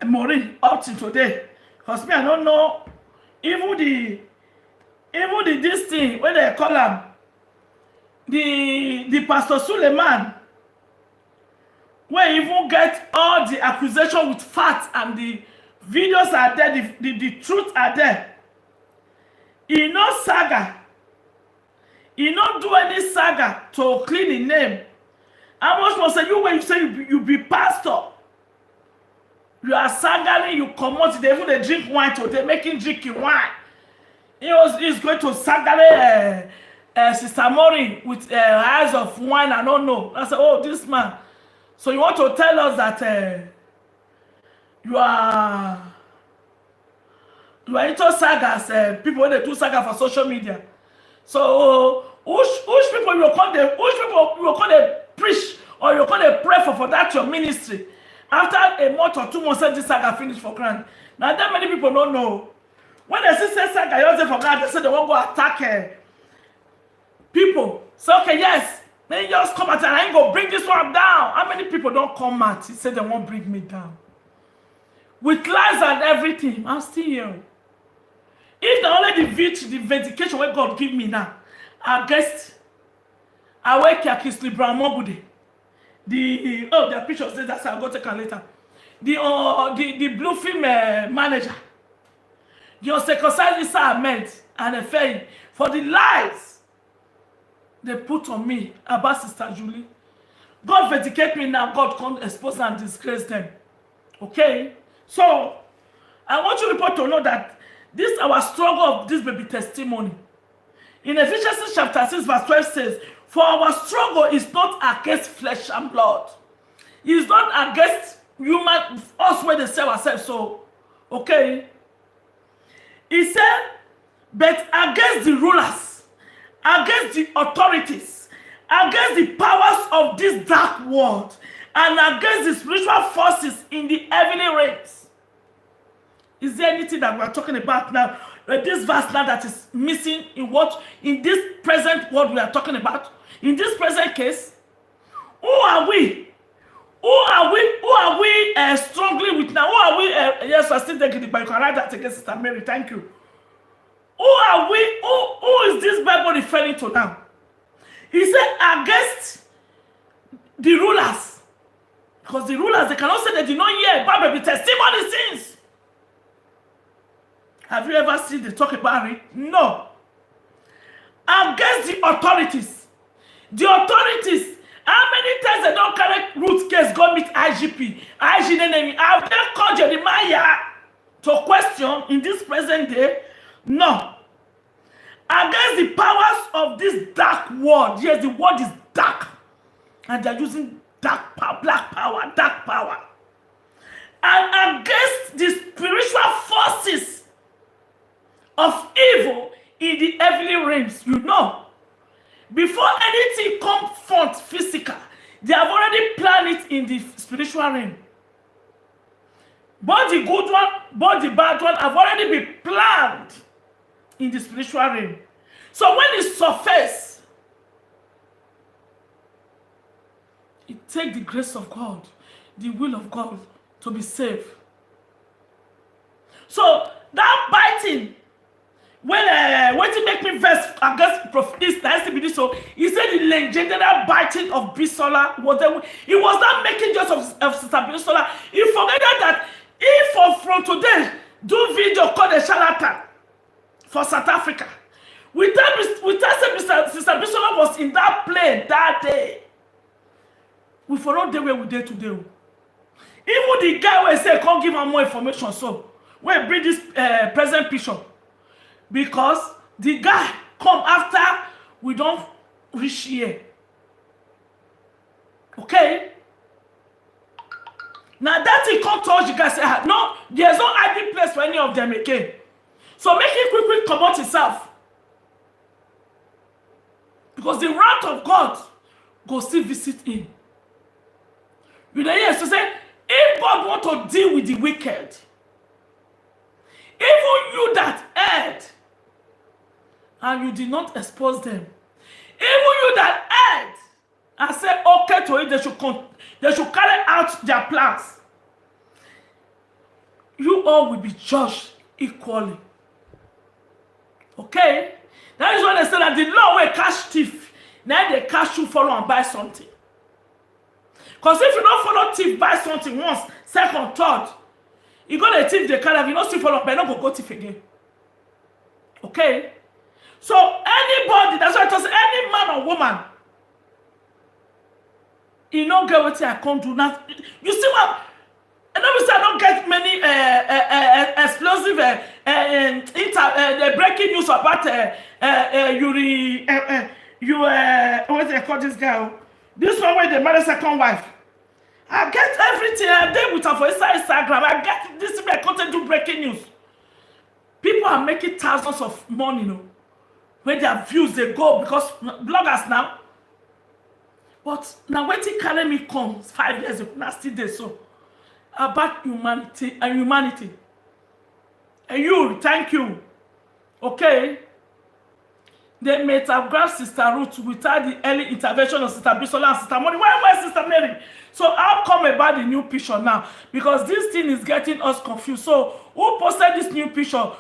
Maureen up till today, because me I don't know even the this thing when they call him the Pastor Suleiman, where even get all the accusation with facts and the videos are there, the truth are there. He no saga, he not do any saga to clean the name. How much more say you when you say you be pastor? You are sagaring, you come out, they even they drink wine today, making drinking wine. He's going to sagare Sister Maureen with eyes of wine, I don't know. I said, oh, this man. So you want to tell us that you are into sagas, people when they do saga for social media. So which people you will call them preach or you're going to pray for that your ministry. After a month or 2 months, this saga finish for grant. Now that many people don't know. When they say saga, you say for grant, they say they won't go attack people. So okay, yes, then you just come out and I ain't go bring this one down. How many people don't come out? He said they won't bring me down. With lies and everything, I'm still here. If they only the vindication what God give me now, I guess I wake up Kisli Brahmobude. The picture says that's I'll go take her later. The blue film manager, the uncircumcised Ahmed and a fail for the lies they put on me about Sister Julie. God vindicate me now. God can't expose and disgrace them. Okay, so I want you people to know that this our struggle of this baby testimony. In Ephesians chapter 6 verse 12 says, for our struggle is not against flesh and blood. It's not against human, us where they say ourselves so. Okay? He said, but against the rulers, against the authorities, against the powers of this dark world, and against the spiritual forces in the heavenly realms. Is there anything that we're talking about now? This verse now that is missing in this present world we are talking about? In this present case, who are we? Who are we struggling with now? Who are we? Yes, I still taking it, but you can write that again, Sister Mary. Thank you. Who are we? Who is this Bible referring to now? He said against the rulers. Because the rulers, they cannot say they did not hear about baby testimony since. Have you ever seen they talk about it? No. Against the authorities. The authorities, how many times they don't carry root case go meet IGP? IGP, have they called Jeremiah to question in this present day? No. Against the powers of this dark world. Yes, the world is dark. And they're using dark power, black power, dark power. And against the spiritual forces of evil in the heavenly realms, you know. Before anything comes forth physical, they have already planned it in the spiritual realm. Both the good one, both the bad one have already been planned in the spiritual realm. So when it surfaces, it takes the grace of God, the will of God to be saved. So that biting, when to make me verse against prophet nice to be this, so he said the legendary biting of Bisola was there. He was not making just of Sister Bisola. He forgot that if from today do video called a charlatan for South Africa. With that Sister Bisola was in that plane that day. We forgot the way we did today. Even the guy will say can't give him more information, so we bring this present picture. Because the guy come after we don't reach here. Okay? Now that he come towards you guys say, no, there's no hiding place for any of them again. So make him quick come out himself. Because the wrath of God go still visit him. You know, yes, to say, if God want to deal with the wicked, even you that erred, and you did not expose them. Even you that erred and said okay to it, they should carry out their plans. You all will be judged equally. Okay? That is why they say that the law will catch thief. Now they catch you follow and buy something. Because if you don't follow thief, buy something once, second, third, you go to thief, they carry, if you don't still follow, but not go thief again. Okay? So anybody, that's why I say any man or woman, you don't get what I can't do now. You see what? And obviously I don't get many explosive breaking news about what they call this girl? This one where they married second wife. I get everything I did with her for Instagram. I get this content do breaking news. People are making thousands of money, you know. When their views they go, because bloggers now, But now wetin carry me come 5 years ago, na still dey so. About humanity and humanity. And you, thank you. Okay? They may have grabbed Sister Ruth without the early intervention of Sister Bisola and Sister Money. Why Sister Mary? So how come about the new picture now? Because this thing is getting us confused. So who posted this new picture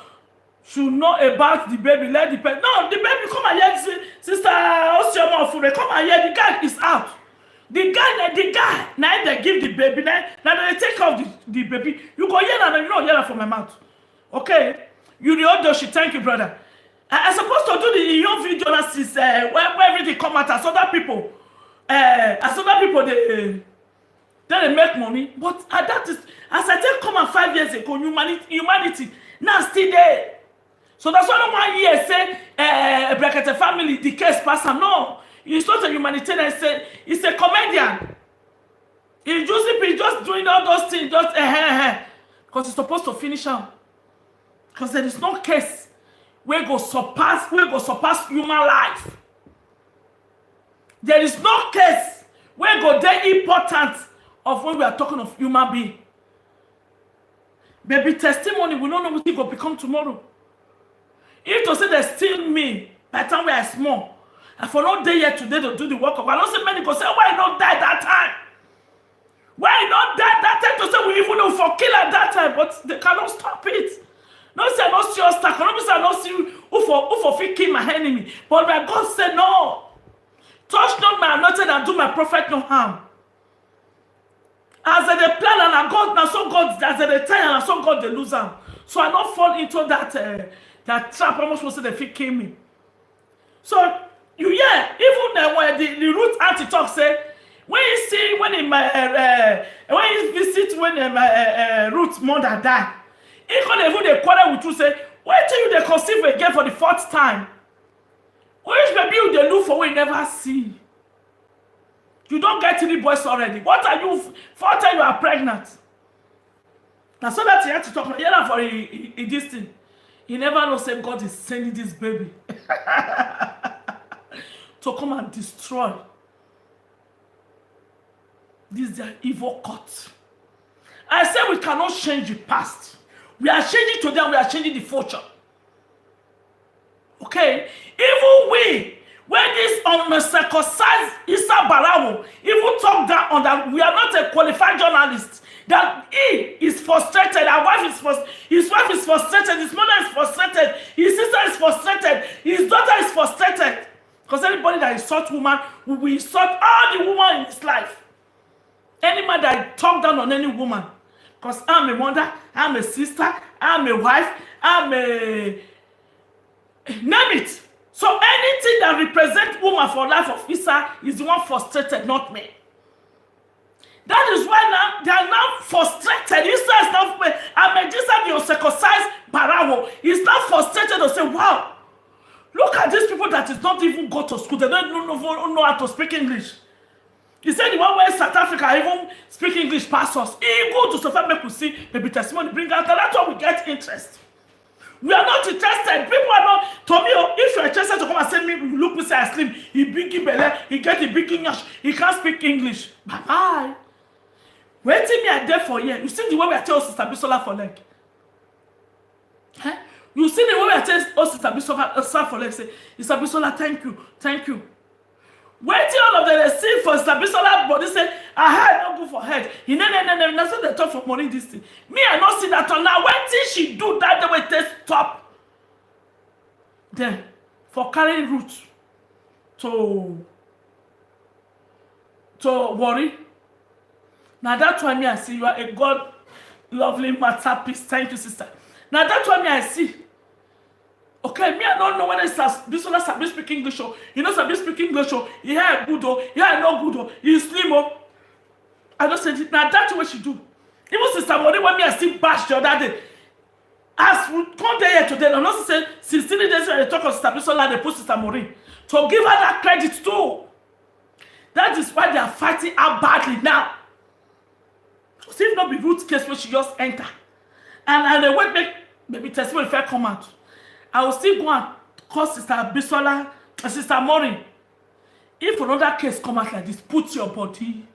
should know about the baby. Let the baby. No, the baby come and hear Sister Osioma Ofure. Come and hear the guy is out. The guy, now they give the baby, now they take off the baby. You go hear that, you don't hear that from my mouth. Okay? You the old she thank you, brother. I supposed to do the young video analysis where everything come out as other people. They make money. But that is, as I tell come 5 years ago, humanity now still there. So that's why I don't want to say Bracket family, the case person. No. He's not a humanitarian, he's a comedian. He's just doing all those things, just because he's supposed to finish out. Because there is no case where go surpass human life. There is no case where go the importance of when we are talking of human being. Baby testimony, we don't know what it will become tomorrow. If to say they steal me by the time we are small, and for no day yet today to do the work of God, I don't say many go say, why not die that time? Why not die that time? To say we even know for kill at that time, but they cannot stop it. No say I don't see us stuck. No say I don't see who for fit kill my enemy. But my God said no. Touch not my anointed and do my prophet no harm. As they plan and God now so God as they tell and so God they lose them. So I don't fall into that trap. Almost supposed to say they fit kill me. So you hear even when the root auntie talk say when you see when you visit when root mother die. He can't even they quarrel with you say, wait till you they conceive again for the 4th time. Which baby you they look for we never see? You don't get 3 boys already. What are you 4th time you are pregnant? Now so that he had to talk yeah, for this thing. He never knows if God is sending this baby to come and destroy this their evil court. I say we cannot change the past. We are changing today and we are changing the future. Okay? Even we, when this uncircumcised Issa Barawo, even talk down on that, we are not a qualified journalist. That he is frustrated, his wife is frustrated, his mother is frustrated, his sister is frustrated, his daughter is frustrated. Because anybody that insults woman will insult all the women in his life. Any man that talk down on any woman. Because I'm a mother, I'm a sister, I'm a wife, I'm a... Name it. So anything that represents woman for life of Issa is the one frustrated, not me. That is why now they are now frustrated. Issa is now, I mean, this is the uncircumcised Barawo. He's now frustrated to say, wow, look at these people that is not even go to school. They don't know how to speak English. He said the one where South Africa even speak English past us. He go to South Africa, make we see maybe testimony, bring out, and that's why we get interest. We are not interested. People are not, to me, if you're interested to come and say me, look, we say I slim, he big belly, he get a big English, he can't speak English. Bye-bye. Waiting me are there for you. You see the way we are telling Sister Bisola for leg. Huh? You see the way we are telling Sister Bisola for leg. Say, Sister Bisola, thank you, thank you. Waiting all of them, they see for Sister Bisola, but they say, I don't go for head. That's what they talk for money this thing. Me, I not see that on now. Waiting she do that, the way they stop. Then, for carrying root to worry. Now that's why me I see you are a God lovely masterpiece. Thank you, sister. Now that's why me I see. Okay, me I don't know whether it's Bisola Sabi speak English or you know Sabi speak English or he had good or he had no good or he slim or I just said now that's what she do. Even Sister Money when me I see bash the other day. As we come there here today, I'm not saying 16 days when they talk of Sister Bisola, they put Sister Maureen to give her that credit too. That is why they are fighting her badly now. See if not be root case where she just enter. And they wait make maybe testimony if I come out. I will still go and call Sister Bisola, Sister Maureen. if another case come out like this, put your body.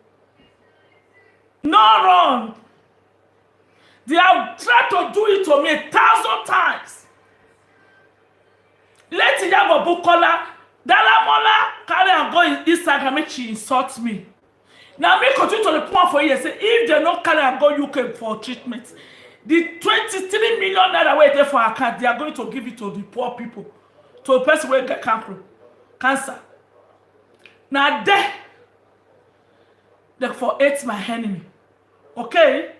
No run. They have tried to do it to me 1,000 times. Let Iyabo Bukola, Dalamola carry and go in Instagram make she insult me. Now me continue to report for you say if they not carry and go UK for treatment, the 23 million naira wey dey for account, they are going to give it to the poor people, to the person wey get cancer. Now they for hate my enemy. Okay?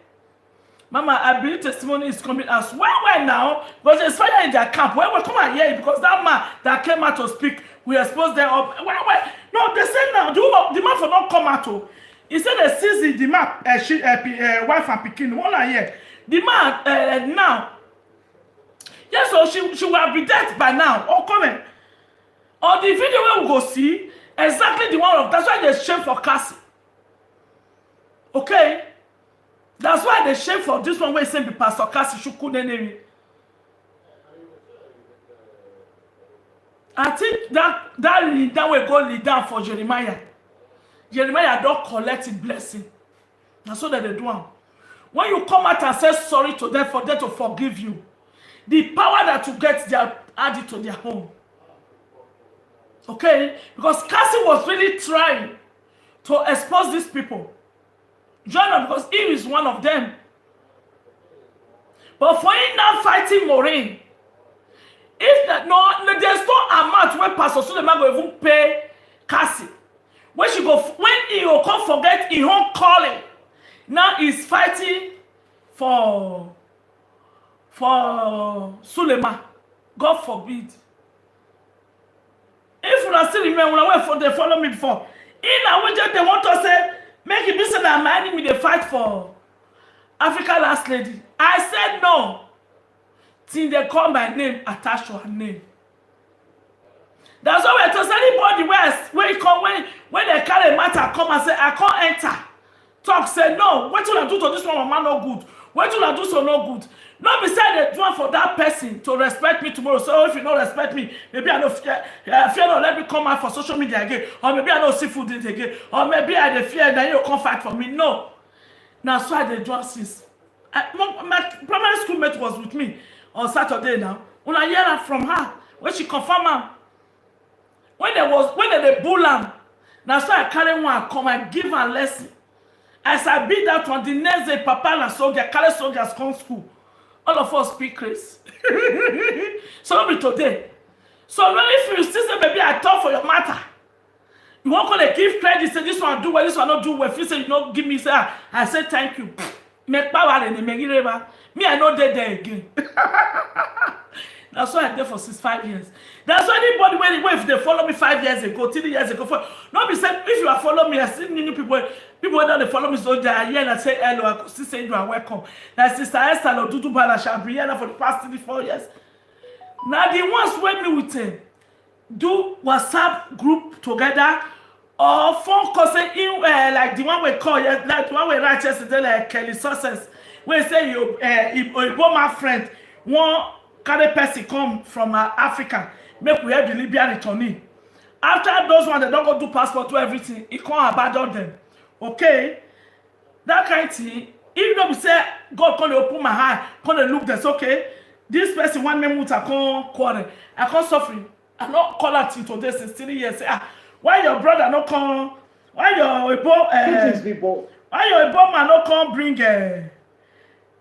Mama, I believe testimony is coming as well now, because there's fire in their camp. Well, come and hear it, because that man that came out to speak, we expose them up. Well. No, they say now, the man for not come out. He said they seize the man, wife and pikin. One here. The man, now, yes, so she will have been dead by now. Oh, come in. Or the video we will go see, exactly the one of, that's why they shame for Cassie. Okay? That's why they shame for this one where he said Pastor Cassie Shukunenemi. I think that leader will go lead down for Jeremiah. Jeremiah don't collect his blessing. That's what they do. When you come out and say sorry to them for them to forgive you, the power that you get, they are added to their home. Okay? Because Cassie was really trying to expose these people. Jonah, because he is one of them. But for him now fighting Maureen, if that there's no amount where Pastor Suleiman will even pay Cassie. When he will come forget his own calling, now he's fighting for Suleiman. God forbid. If you still remember when they follow me before, in a way they want to say, make it be said that my enemy they fight for Africa last lady. I said no. Till they call my name attached to her name. That's why we tell anybody when they carry a matter come and say I can't enter. Talk say no. What will I do to this one man no good? What will I do so no good? Not beside the do for that person to respect me tomorrow. So if you don't respect me, maybe I don't fear not let me come out for social media again, or maybe I don't see food it again, or maybe I don't fear that you come fight for me. No. Now so I do since my primary school mate was with me on Saturday now. When I hear that from her, when she confirmed her, when they bull her, now so I carry one come and give her lesson. As I beat that one, the next day Papa and soldier carry soldiers come school. All of us speak Chris. So not be today. So if you still say, baby, I talk for your matter, you won't gonna give credit, say this one do well, this one not do well. If you say you don't give me, say I say thank you. Make power in the me, I know they there again. That's why I'm there for 5 years. That's why anybody when if they follow me 5 years ago, 3 years ago, not be said if you are following me, I see new people that they follow me so they are here and I say hello, I could still say you are welcome. Like Sister Esther or Dudu Bala shall be here for the past 3-4 years. Now the ones when me with do WhatsApp group together or phone call say like the one we call like the one we write yesterday like Kelly Success. We say you my friend one carry person come from Africa, make we have the Libyan returnee. After those ones, they don't go do passport to everything. He can't abandon them. Okay? That kind of thing, even though we say, God can't open my eye, can't look this, okay? This person, one minute, I can't quarrel. I can't suffer. I not call out to this in 3 years. Say, why your brother not come? Why your Igbo man not come bring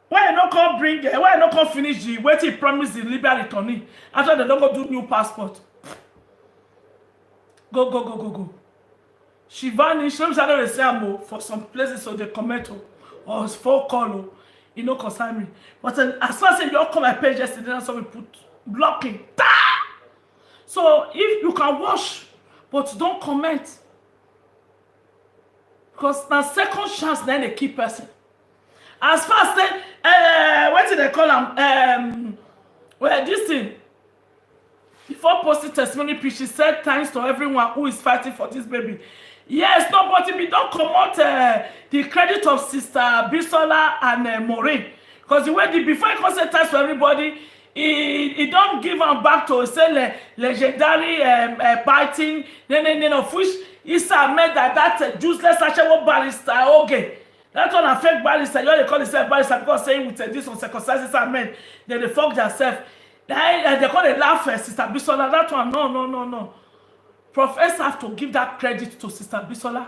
why not come finish the wait he promised the Libyan returnee after they don't go do new passport? Go. She vanished. Let me say the same for some places so they comment or for call, you know, concern me. But as far as you all come my page yesterday, that's how we put blocking. So if you can watch, but don't comment. Because now second chance then they keep person. As far as what did they call them? Well, this thing. Before posting testimony, she said thanks to everyone who is fighting for this baby. Yes, nobody we don't come out the credit of Sister Bisola and Maureen. Because the way before he say thanks to everybody, he don't give them back to say legendary biting, of which Issa made that useless Ashewo barrister, okay. That one a fake barrister, you know they call themselves barrister because saying with this uncircumcised men, then they fuck themselves. They call it laugh Sister Bisola. That one, no. Professors have to give that credit to Sister Bisola.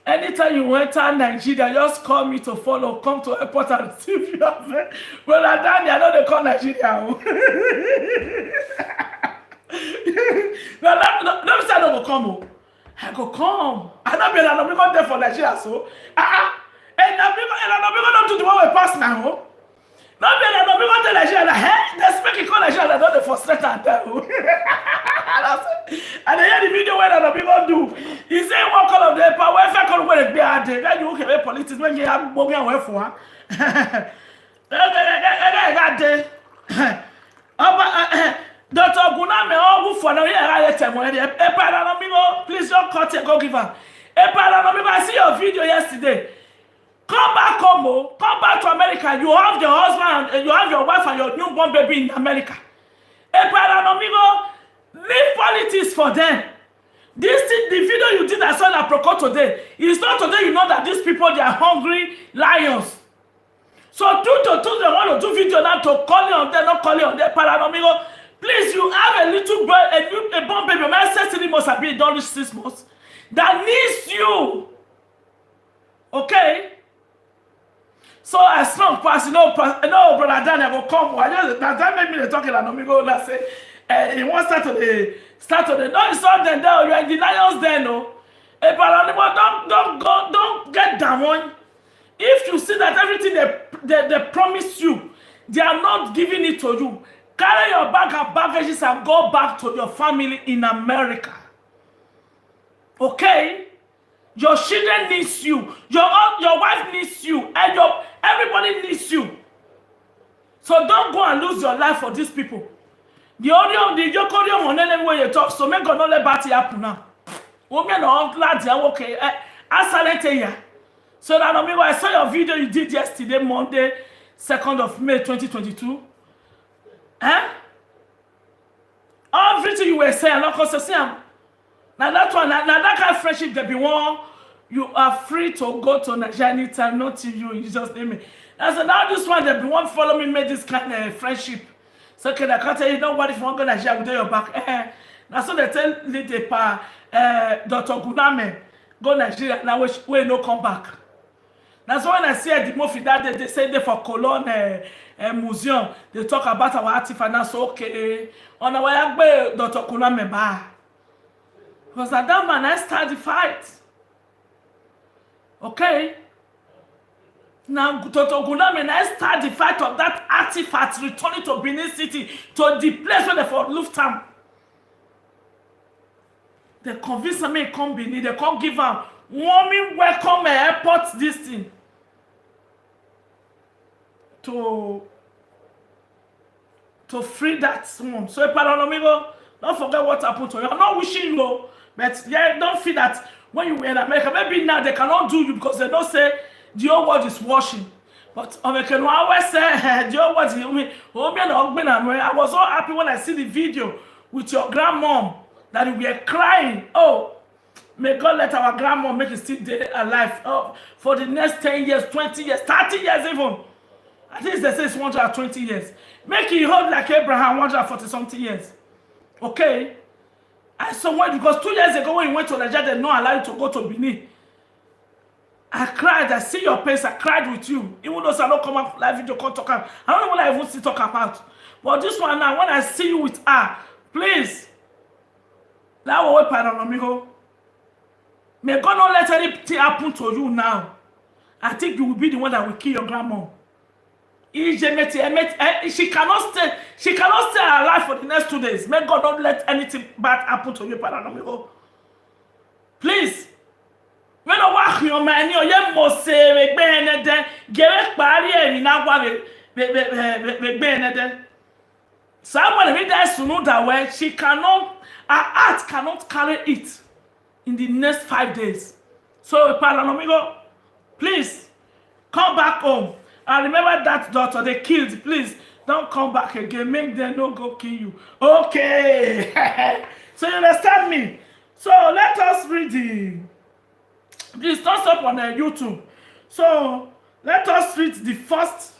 Anytime you enter Nigeria, just call me to follow, come to airport and see if you have it. Brother Danny, I know they call Nigeria. Now, let me say I don't go come. I go come. I don't be there for Nigeria, so. And I'm not to the one we pass now. Not be I'm not to Nigeria. Hey, they speak call Nigeria, not the frustrated and tell. And I hear the video where I'm going to do. He say one call of the power. If I call where it be at, then you okay politics when you have moving away for. Dr. Guname, all for no year, please don't cut it, go give her. I see your video yesterday. Come back home, come back to America. You have your husband, and you have your wife and your newborn baby in America. Leave politics for them. This thing, the video you did I saw in Aproko today, it's not today you know that these people, they are hungry lions. So two, they want to do video now to call you on them, not call you on them. Paranomigo, please, you have a little boy, a born baby, my sister must have been done 6 months, that needs you. Okay? So as long as brother Daniel will come. That made me talking and Nomigo that say he wants start to the no, it's not then there, you're in the lions there, no. Don't get down one. If you see that everything they promise you, they are not giving it to you, carry your bag and baggages and go back to your family in America. Okay? Your children needs you, your wife needs you, and everybody needs you. So don't go and lose your life for these people. The Yokorium on any way you talk, so make God not let bad happen now. Women are glad they're okay. So that I saw your video you did yesterday, Monday, 2nd of May 2022. Everything you were saying, I'm not going to say. Now that one, now that kind of friendship that be one, you are free to go to Nigeria anytime, not to you just name it. And so now this one that be one follow me made this kind of friendship. So okay, I can't tell you, know what, if you want to go to Nigeria, we'll do your back. Now so they tell Dr. Guname, go Nigeria, now we no come back. That's why when I see the movie that day, they say they for Cologne Museum, they talk about our artifact, now so okay. On our way, Dr. Guname ba. Because that man, I start the fight. Okay? Now, Dr. Guname, I start the fight of that artifact returning to Benin City, to the place where they for Luftam. They convince me to come Benin, they can't give them warming welcome airport this thing. To free that one. So, don't forget what happened to you. I'm not wishing you, but yeah, don't feel that when you were in America, maybe now they cannot do you because they don't say the whole world is washing. But American always say the whole world is I was so happy when I see the video with your grandmom that you were crying. Oh, may God let our grandmom make it still alive for the next 10 years, 20 years, 30 years even. At least they say it's 120 years. Make it hold like Abraham, 140 something years. Okay? I saw when, because 2 years ago when you went to Nigeria, they not allow you to go to Benin. I cried, I see your face, I cried with you. Even though I don't come up live video, can't talk about. I don't know what I even still talk about. But this one now, when I see you with her, please, that will wait amigo. May God not let anything happen to you now. I think you will be the one that will kill your grandma. She cannot stay alive for the next 2 days. May God not let anything bad happen to you, amigo. Please. When I walk your man, you must say, get barrier in our way. Someone needs to know that way she cannot, her heart cannot carry it in the next 5 days. So, amigo, please come back home. And remember that daughter they killed. Please don't come back again. Make them no go kill you. Okay. So you understand me? So let us read the. Please don't stop on YouTube. So let us read the first.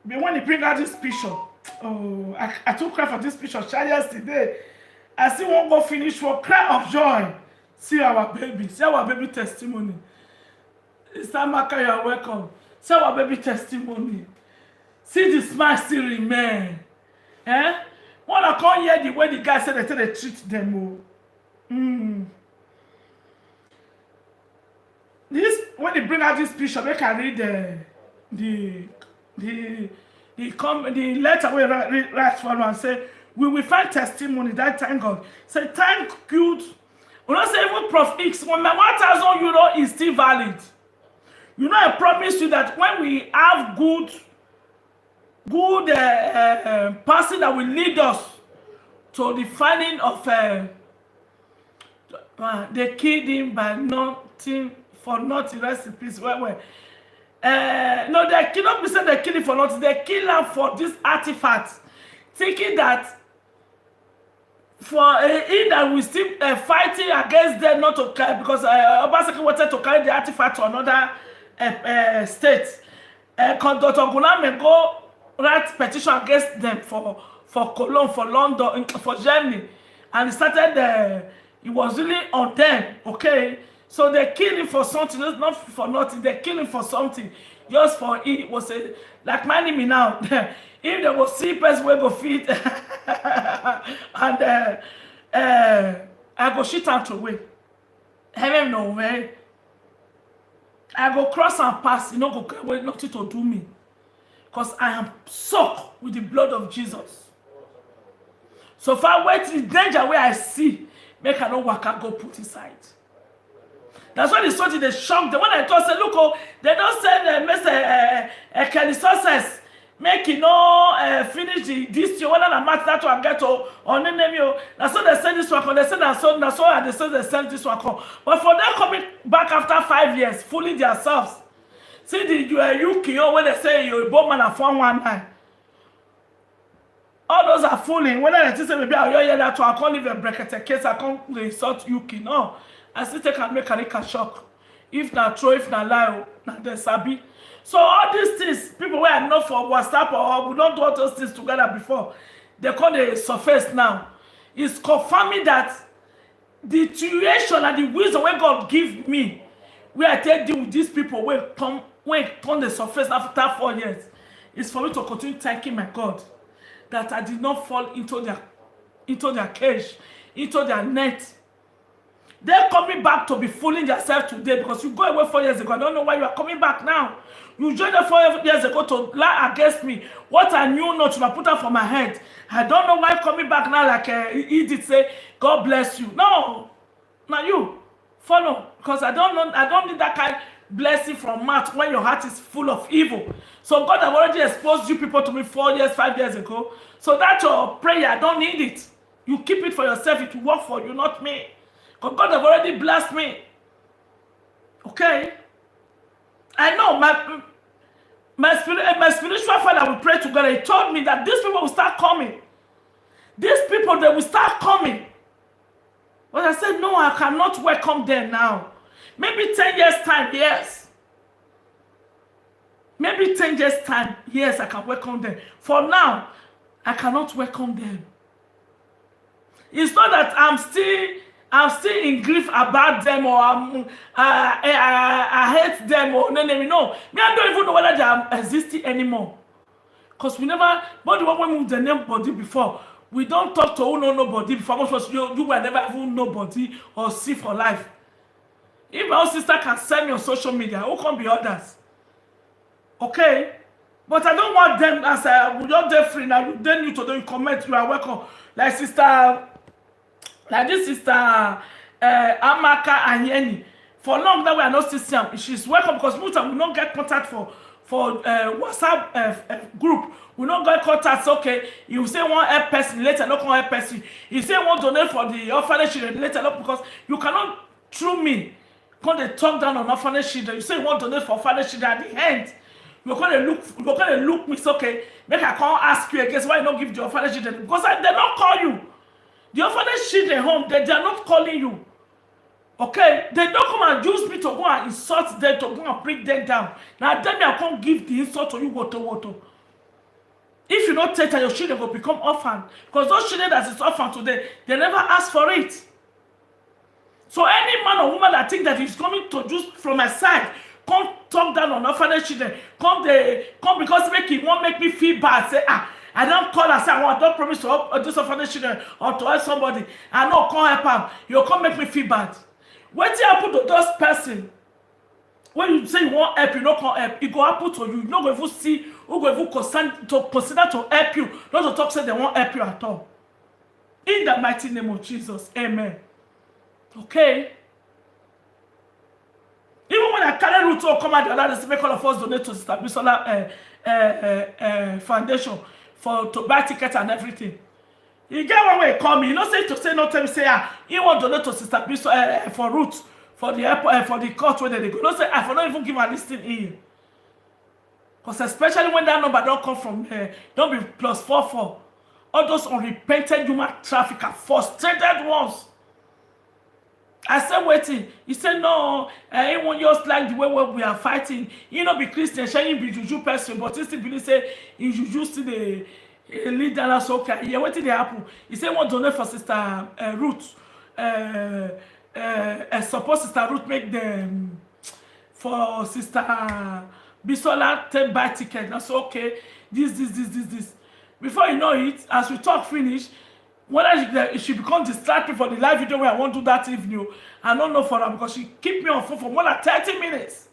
When he bring out this picture. Oh, I took cry for this picture yesterday. I see one go finish for cry of joy. See our baby testimony. Sister Maka, you are welcome. See our baby testimony. See the smile still remain. Eh? When I come hear the way the guy said they treat them. This when they bring out this picture, they can read the letter we write for and say we will find testimony that thank God. Say thank you. We don't say even Prof X when my €1,000 is still valid. You know I promise you that when we have good person that will lead us to the finding of they killed him by nothing for nothing recipes. No, they cannot be said they kill him for nothing. They kill him for this artifact, thinking that for he that we still fighting against them not to carry because Obaseki wanted to carry the artifact to another state. Dr. Gulam go write petition against them for Cologne, for London, for Germany, and he started. He was really on them, okay. So they kill him for something, not for nothing. They kill him for something, just for it was a like my enemy now. If there was sleepers, we go feed, and I go shit out away. Heaven no way. I go cross and pass. You know, go wait nothing to do me, because I am soaked with the blood of Jesus. So far, wait the danger where I see, make I know what I go put inside. That's why the soldier they shocked them. When I told say, look, oh, they don't say Mr. Kelly success, make you know finish this year. When I match that one get on the name. That's why they send this one. They send that so. That's why they say they send this one. But for them coming back after 5 years, fooling themselves. See the UK when they say you're a bomb man and 419. All those are fooling. When I say maybe I'll hear that one, I can't leave a bracket case. I can't insult UK. No. I still take and make a shock. If not true, if not lie, not the sabi. So all these things, people where I know for WhatsApp or we don't do all those things together before, they call the surface now. It's confirming that the tuition and the wisdom when God give me, where I take deal with these people when come the surface after 4 years, is for me to continue thanking my God that I did not fall into their cage, into their net. They're coming back to be fooling yourself today because you go away 4 years ago. I don't know why you are coming back now. You joined us 4 years ago to lie against me. What I knew not to put up for my head. I don't know why coming back now like he did say, God bless you. No, not you. Follow. Because I don't need that kind of blessing from mouth when your heart is full of evil. So God have already exposed you people to me 4 years, 5 years ago. So that's your prayer. I don't need it. You keep it for yourself. It will work for you, not me. Because God have already blessed me. Okay? I know my spiritual father will pray together. He told me that these people will start coming. These people, they will start coming. But I said, no, I cannot welcome them now. Maybe 10 years time, yes. Maybe 10 years time, yes, I can welcome them. For now, I cannot welcome them. It's not that I'm still in grief about them or I hate them or no. Me, I don't even know whether they are existing anymore. Because we never, but when we moved the name body before, we don't talk to who know nobody before. Most of us, you were never even nobody or see for life. If my own sister can send me on social media, who can be others? Okay? But I don't want them as we don't get free now. Then you to do comment, you are welcome. Like sister. Like this sister Amaka Anyeni. For long that we are not still seeing. She's welcome because most time we don't get contact for WhatsApp group. We don't get contact. Okay, you say one help person later, not one help person. You say one donate for the orphanage children later, not because you cannot through me. When they talk down on orphanage children, you say one donate for orphanage children at the end. You're gonna look me. It's okay. Make I can't ask you again. Why you don't give the orphanage children? Because they don't call you. The orphanage children home, they are not calling you. Okay, they don't come and use me to go and insult them, to go and bring them down. Now, then I can't give the insult to you, water. If you don't take that, your children will become orphan. Because those children that is orphan today, they never ask for it. So any man or woman that think that he's coming to just from my side, come talk down on orphanage children, come because he won't make me feel bad. Say, I don't call and say, I don't promise to help this orphanage children or to help somebody. I know, can't help him. You can't make me feel bad. What you happen to those person? When you say you want help, you not help. It go happen to you. You not going to see who go to consider to help you, not to talk say they won't help you at all. In the mighty name of Jesus, amen. Okay. Even when I carry root to come out the other, they make all of us donate to Sister Bisola Foundation to buy tickets and everything. You get one way call me. You know, say to say no tell me say you want to donate to Sister Bisola for root for the airport for the court where they go. Don't say I for not even give a listing in. Because especially when that number don't come from don't be +44. All those unrepented human trafficker, frustrated ones. I said, waiting. He said, no, he won't just like the way we are fighting. You know, be Christian, showing be Juju person, but he still believe say, in Juju still the leader, that's okay. Yeah, what did they happen? He said, want to donate for Sister Ruth. Suppose Sister Ruth make them for Sister Bisola take buy ticket. That's okay. This. Before you know it, as we talk finish, whether she become distracted for the live video where I want to do that evening, I don't know for her because she keep me on phone for more than 30 minutes.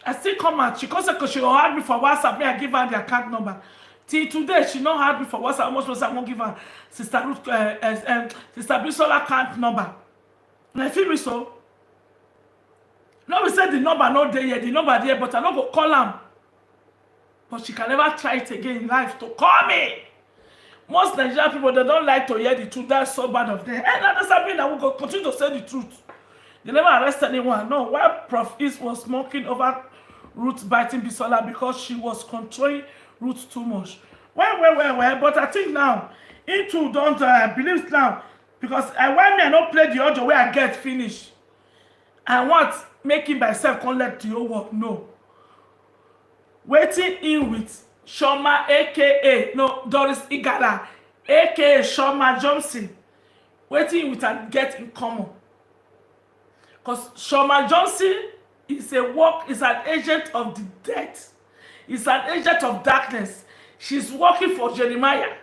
I still come out. She comes because she will add me for WhatsApp. Me, I give her the account number. Till today, she not had me for WhatsApp. Almost I won't give her Sister Ruth, Sister Bisola account number. And I feel me so. No, we said the number not there yet. The number there, but I don't go call her. But she can never try it again in life to call me. Most Nigerian people, they don't like to hear the truth. That's so bad of them. And that doesn't mean that we will continue to say the truth. They never arrest anyone. No, why Prof East was smoking over Ruth biting Bisola because she was controlling Ruth too much. Well. But I think now, into don't believe now, because why me I don't play the audio where I get finished. I want making myself can't let the whole world know. Waiting in with Shoma, aka Doris Igala, aka Shoma Johnson, waiting with and get in common. Because Shoma Johnson is an agent of the death. Is an agent of darkness. She's working for Jeremiah.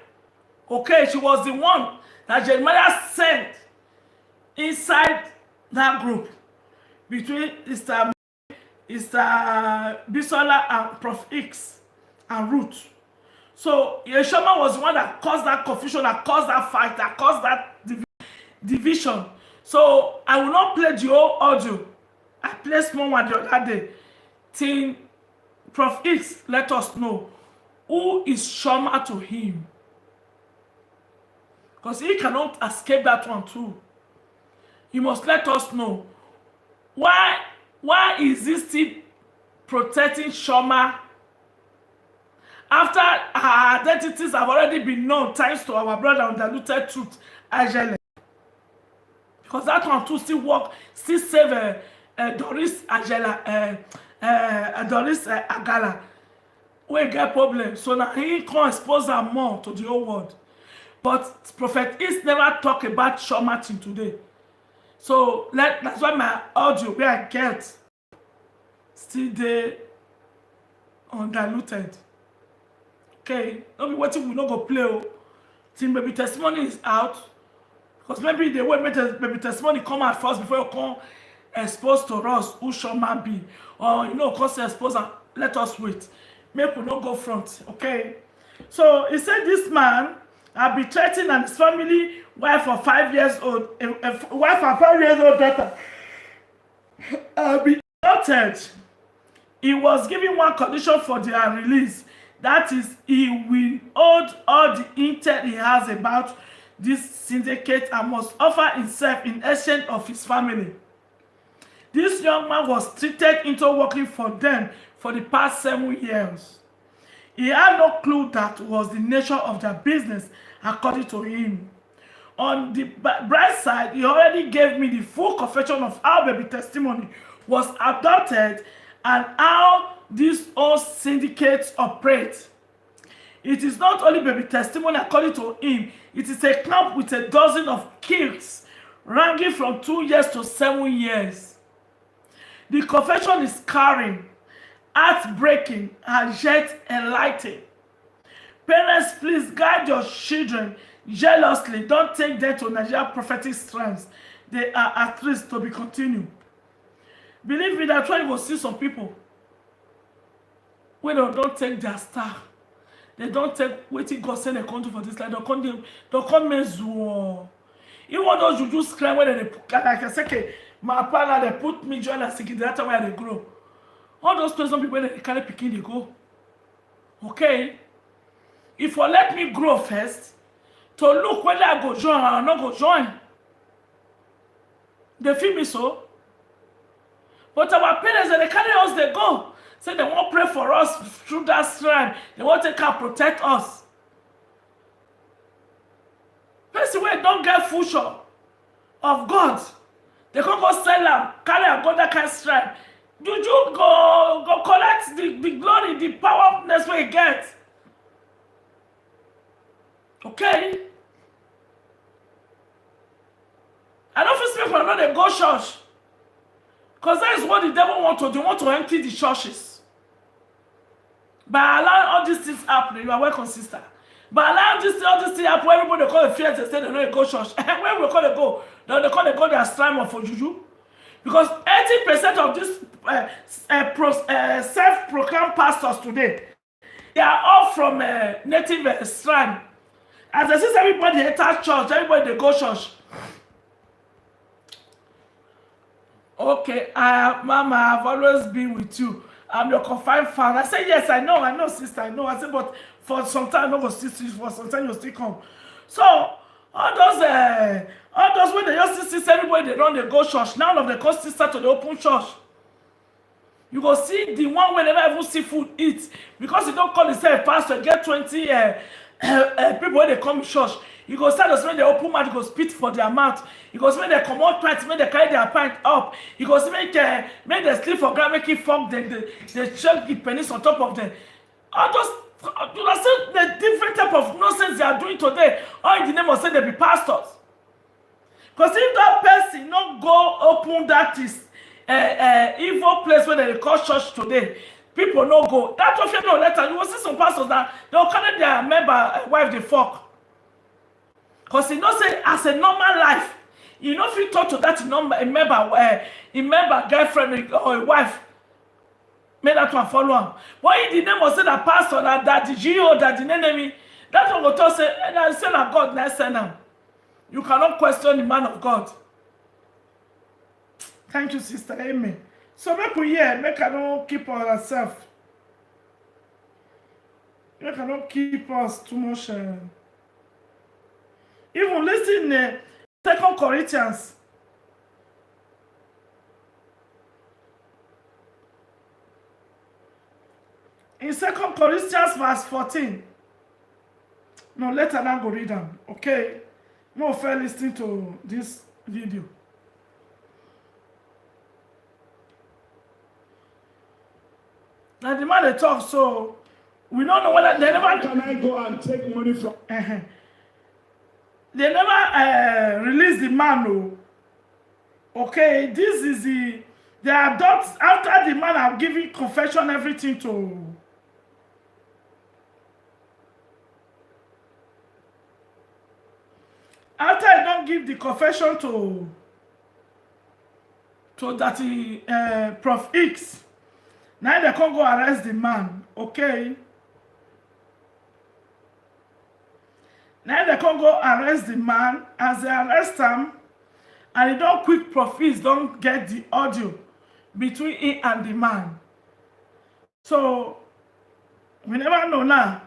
Okay, she was the one that Jeremiah sent inside that group between Mr. Bisola and Prof X and Ruth. So Yeshua was the one that caused that confusion, that caused that fight, that caused that division. So I will not play the whole audio. I played small one the other day. Till Prof X let us know who is Shoma to him. Because he cannot escape that one too. He must let us know why is he still protecting Shoma after her identities have already been known thanks to our brother Undiluted Truth, Ajele. Because that one too still save Doris Ajela, Doris Agala. We get problem. So now he can expose her more to the whole world. But Prophet East never talk about Shoma till today. So that's why my audio where I get still there undiluted. Okay, don't be waiting, we not go play. Till maybe testimony is out. Because maybe the way maybe testimony come out first before you come expose to us who Shoma be. Or cause expose and let us wait. Make we not go front. Okay. So he said this man had been threatened and his family, wife of 5 years old, wife of 5 years old daughter, be noted. He was given one condition for their release. That is, he will hold all the intel he has about this syndicate and must offer himself in exchange of his family. This young man was treated into working for them for the past 7 years. He had no clue that was the nature of their business, according to him. on the bright side, he already gave me the full confession of how baby testimony was abducted and how these all syndicates operate. It is not only baby testimony according to him, it is a camp with a dozen of kids ranging from 2 years to 7 years. The confession is scarring, heartbreaking, and yet enlightening. Parents, please guide your children jealously. Don't take them to Nigeria prophetic strands. They are at risk to be continued. Believe me that when you will see some people, when they don't take their star, they don't take waiting God send a country for this life, they'll come mezuo. Even those you just cry when they put, like I say, okay, my partner, they put me join and thinking that's where they grow. All those places, people when they carry picking, they go. Okay? If you let me grow first, to look whether I go join or not go join. They feel me so. But our parents, they carry us, they go. Say they won't pray for us through that shrine. They won't take care, protect us. Person where don't get full shot of God, they can go sell them, carry a God that can shrine. You go collect the glory, the power that's where you get. Okay? I don't feel speak when I know they go church. Because that is what the devil wants to do. They want to empty the churches. By allowing all these things happen, you are welcome, sister. By allowing all these things happen, everybody call the fears and say they know they go church. Where we call they go? They call they go their slime for juju. Because 80% of these self-proclaimed pastors today, they are all from native shrine. As I see everybody enter church, everybody they go church. Okay, Mama, I've always been with you. I'm your confined fan. I say, yes, I know, sister, I know. I say, but for some time, I'm not going to see you. For some time, you'll still come. So, all those when they just see everybody, they run, they go church. Now, of the cost start to the open church. You go see the one where they never even see food eat. Because you don't call yourself pastor, get 20 people when they come to church. You go start to when they open mouth, you go spit for their mouth. You go see when they come out pants, when they carry their pint up. You go see make they sleep for ground, make it fuck them. They check the penis on top of them. All those, you know, see the different type of nonsense they are doing today. All in the name of saying they be pastors. Because if that person not go open that is evil place where they call church today, people no go. That's what you know later. You will see some pastors that they'll carry their member wife they fuck. Because you know say as a normal life, you know if you talk to that member girlfriend or a wife, make that one follow him. Why in the name of say that pastor that the GO that the enemy, that one go talk say, and say that God let's send him. You cannot question the man of God. Thank you, sister. Amen. So make we hear, make I don't keep on ourselves. Make I don't keep us too much. Even listen in 2 Corinthians. In 2 Corinthians verse 14. No, later now go read them. Okay? No fair listening to this video. Now the man they talk, so we don't know whether they never. How can I go and take money from? They never release the man. No. Okay, this is the adults after the man have given confession everything to. After I don't give the confession to that Prof X, now they can't go arrest the man. Okay. Now they can't go arrest the man. As they arrest him, and he don't quick profits, don't get the audio between him and the man. So we never know now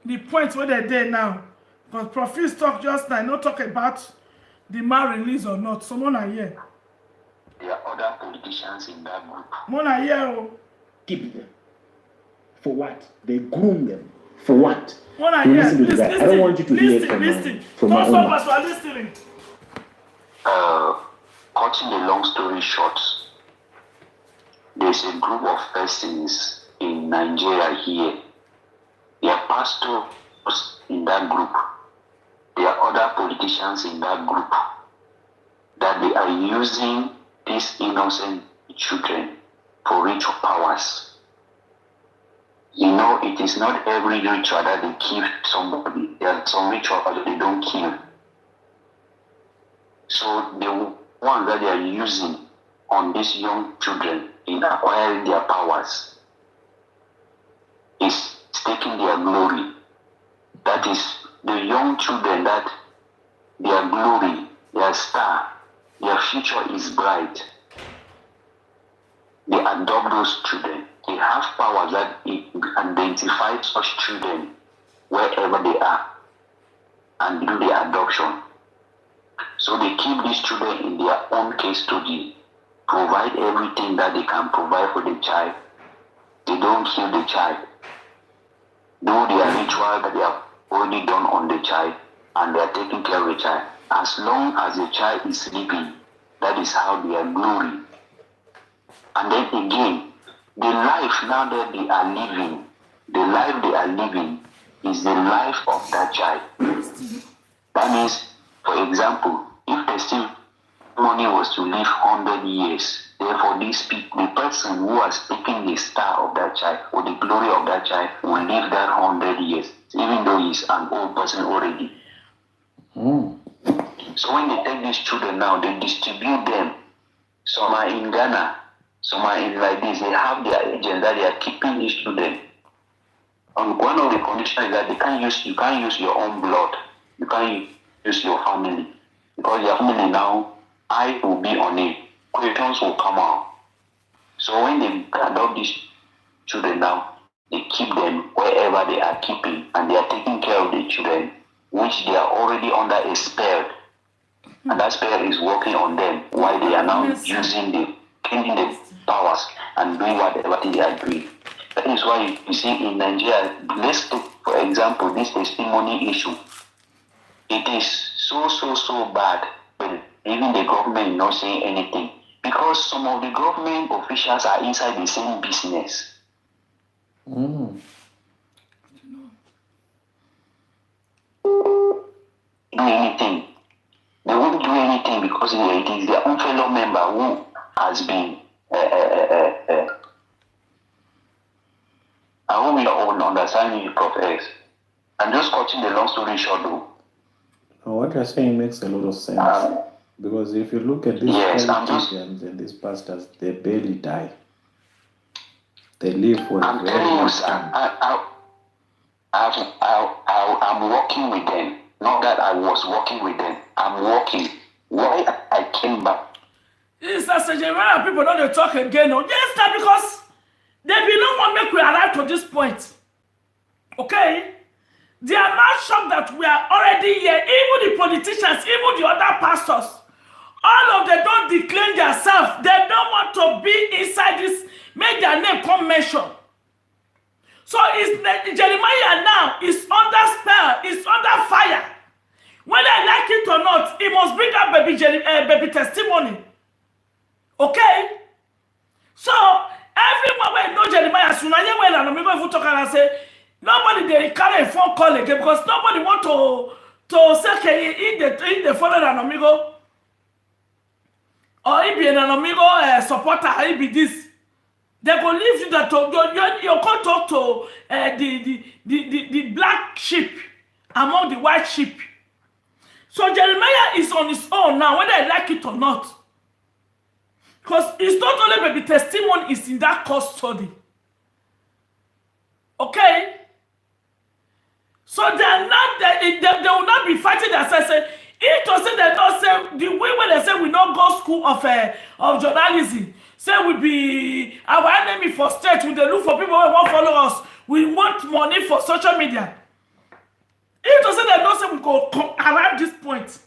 the point where they're there now. Because profits talk just now, not talk about the man release or not. So Mona here. There are other politicians in that group. Mona here. Keep them. For what? They groom them For what? Listen to that. I don't want you to hear it from my own mouth. Cutting the long story short, there's a group of persons in Nigeria here. There are pastors in that group. There are other politicians in that group that they are using these innocent children for ritual powers. You know, it is not every ritual that they kill somebody. There are some rituals that they don't kill. So the one that they are using on these young children in acquiring their powers is taking their glory. That is the young children that their glory, their star, their future is bright. They adopt those children. They have power that identify such children wherever they are and do the adoption. So they keep these children in their own custody, provide everything that they can provide for the child. They don't kill the child. Do their ritual that they have already done on the child, and they are taking care of the child. As long as the child is sleeping, that is how they are glory. And then again, the life now that they are living, the life they are living is the life of that child. That means, for example, if the testimony was to live 100 years, therefore the person who has taken the star of that child or the glory of that child will live that 100 years, even though he's an old person already. So when they take these children now, they distribute them. Some are in Ghana, some are in like this. They have their agent that they are keeping these children. And one of the conditions is that you can't use your own blood. You can't use your family. Because your family now, eye will be on it. Questions will come out. So when they adopt these children now, they keep them wherever they are keeping, and they are taking care of the children, which they are already under a spell. And that spell is working on them while they are now using the powers and doing whatever they are doing. That is why you see in Nigeria, let's take, for example, this testimony issue. It is so bad, but even the government is not saying anything. Because some of the government officials are inside the same business. Do anything. They won't do anything because it is their own fellow member who has been I hope you all understand you, Prof. X. I'm just cutting the long story short though. What you're saying makes a lot of sense. Because if you look at these politicians and these pastors, they barely die. They live for a very long time. I'm working with them. Not that I was working with them. I'm working. Why I came back? It's as a general people don't talk again. No? Yes, that because they be no one make we arrive to this point. Okay? They are not shocked that we are already here. Even the politicians, even the other pastors, all of them don't declare themselves. They don't want to be inside this, make their name come mention. So Jeremiah now is under spell, is under fire. Whether I like it or not, he must bring up baby testimony. Okay? So everyone will know Jeremiah soon. And when I'm going to talk and say, nobody they carry a phone call again because nobody want to say okay, in the phone an amigo. Or he be an amigo supporter, he be this. They go leave you that you can't talk to the black sheep among the white sheep. So Jeremiah is on his own now, whether I like it or not. Because it's not only baby testimony is in that custody. Okay? So they are not they will not be fighting themselves. If to say they don't say the way when they say we don't go school of journalism, say we be our enemy for state, we look for people who won't follow us, we want money for social media. If to say they don't say we go around this point.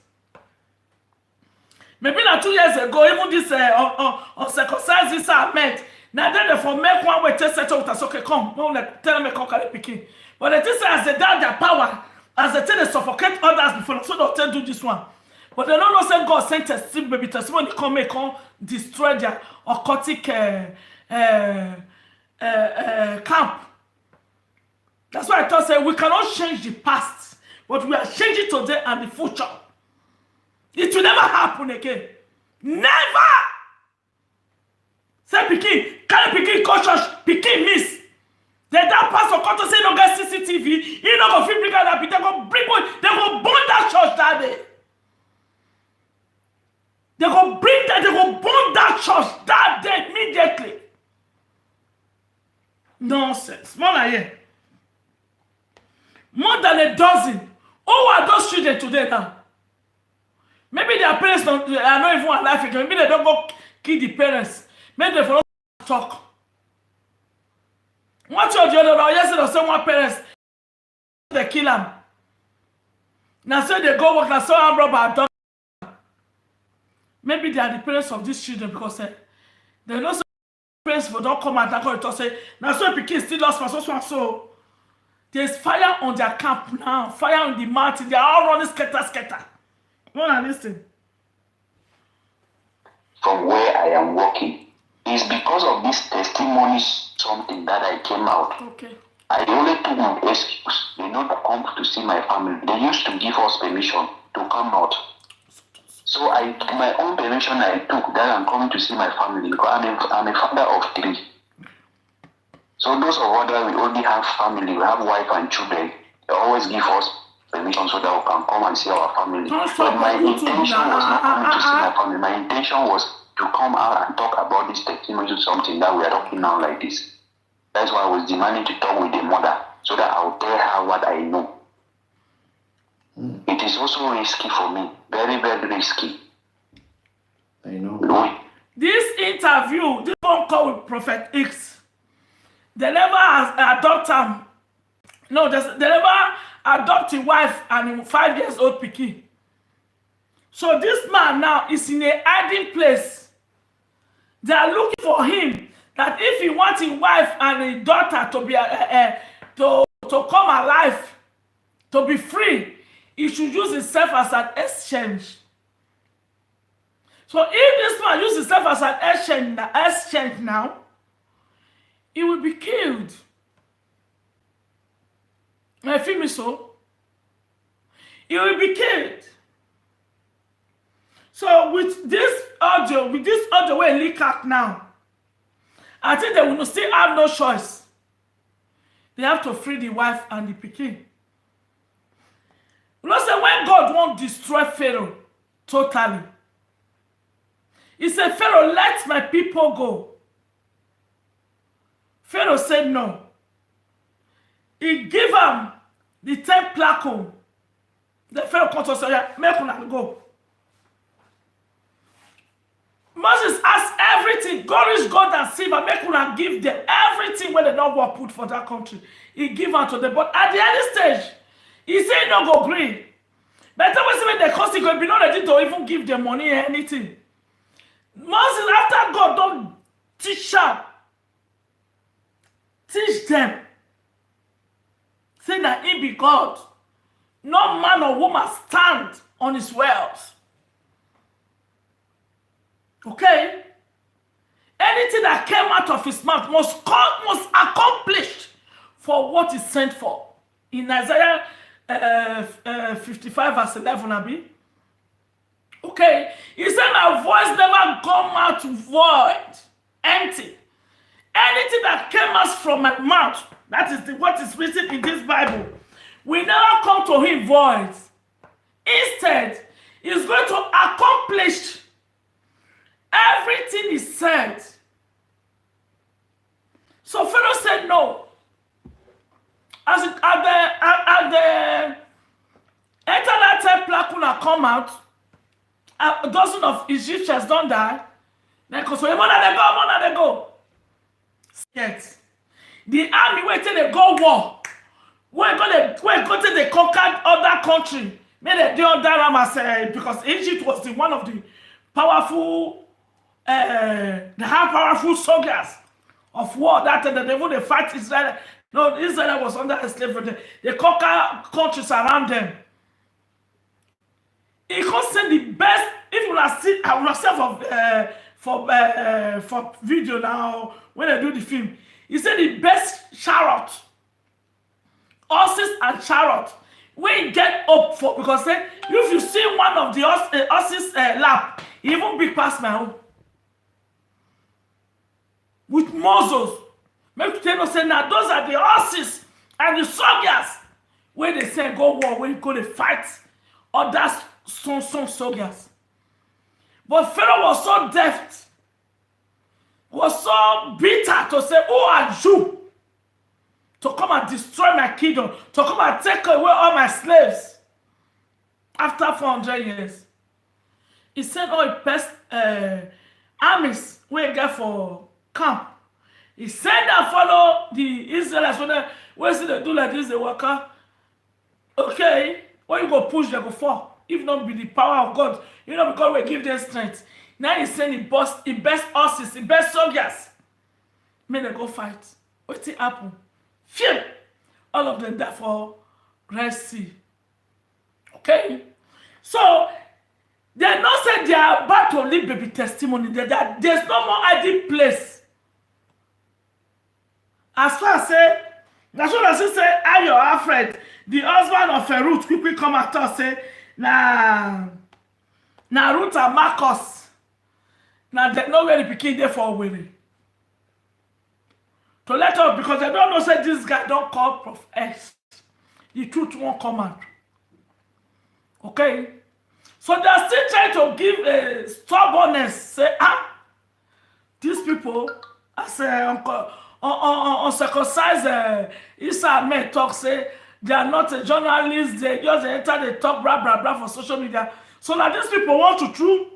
Maybe not 2 years ago, even this on circumstances I met. Now then they for make one way to settle with us. Okay, come. No, tell me come carry picking. But the thing is, as they doubt their power, as they tell they suffocate others before, so they'll tell do this one. But they don't know say God sent baby testimony come destroy their occultic camp. That's why I thought say we cannot change the past, but we are changing today and the future. It will never happen again. Never. Say Pikin, carry Pikin go church, Pikin miss. Then that pastor come to say no get CCTV, he no go fit bring out that Peter go bring boy, they go burn that church that day. They go bring that, they go burn that church that day immediately. Nonsense. More than here. More than a dozen. Who are those children today now? Maybe their parents are not even alive again. Maybe they don't go kill the parents. Maybe they don't talk. One church the other yesterday, someone parents they kill them. Now so they go work, now so I'm robber. Maybe they are the parents of these children because they know some parents for don't come and talk say now so Pikin still lost for so there's fire on their camp now, fire on the mountain, they are all running scatter. You wanna listen? From where I am working, it's because of this testimony something that I came out. Okay. I only took an excuse, to come to see my family. They used to give us permission to come out. So my own permission I took that I'm coming to see my family because I'm a father of 3. So those of us that we only have family, we have wife and children, they always give us permission so that we can come and see our family. But my intention was not coming to see my family. My intention was to come out and talk about this testimony, something that we are talking now like this. That's why I was demanding to talk with the mother so that I'll tell her what I know. It is also risky for me. Very, very risky. I know. This interview, this phone call with Prophet X, they never adopt him. No, they never adopt a wife and a 5 years old Pikin. So this man now is in a hiding place. They are looking for him that if he wants a wife and a daughter to be to come alive, to be free, he should use himself as an exchange. So if this man uses himself as an exchange now, he will be killed. I feel me so? He will be killed. So with this audio will leak out now, I think they will still have no choice. They have to free the wife and the Pikin. You know, say when God won't destroy Pharaoh totally, he said, Pharaoh, let my people go. Pharaoh said no. He gave him the 10 plaque. The Pharaoh comes to say, make him go. Moses asked everything, God is God and silver, make him give them everything when they don't want put for that country. He give unto them. But at the early stage, he said no go green. By the time when they cost, he will be not ready to even give them money or anything. Moses, after God don't teach them, say that he be God. No man or woman stand on his wells. Okay? Anything that came out of his mouth must accomplish for what is sent for. In Isaiah 55 verse 11, Abi. Okay? He said, my voice never come out void, empty. Anything that came out from my mouth, that is what is written in this Bible, will never come to him void. Instead, he's going to accomplish everything he said. So Pharaoh said no. As the Eternal Plaque come out, a dozen of Egyptians don't die. Then because when they go. Yet the army waiting they go war. When go to the conquered other country. Maybe they don't die because Egypt was one of the powerful they have powerful soldiers of war that they fight Israel. No, Israel was under slavery. They conquer countries around them. He can send the best. If you want to see, I want to say for video now when I do the film. He said the best chariot, horses and chariot. When you get up for, because if you see one of the horses lap, even big past my own with muzzles. Make you tell us say now those are the horses and the soldiers where they say go war, when you go to fight other some soldiers. But Pharaoh was so deft, was so bitter to say, who are you to come and destroy my kingdom, to come and take away all my slaves after 400 years? He sent all the best armies we get for camp. He said that follow the Israelites when they do like this, they work out. Okay, when you go push, they go fall. If not be the power of God, because we give them strength. Now he's saying the best horses, the best soldiers. May they go fight. What's it happen? Phew! All of them die for Red Sea. Okay? So, they not say they are about to leave baby testimony. There's no more ideal place. As far as say, that's what I say, Ayo Alfred, the husband of Ruth, quickly come at us, say, na Ruth and Marcus. Now they know where the pikin there for winning. To let us, because they don't know say this guy don't call Prof X. The truth won't come out. Okay? So they're still trying to give a stubbornness. Say, these people, as uncircumcised Isa men talk, say, they are not a journalist, they just enter the talk, blah, blah, blah, for social media. So now these people want to true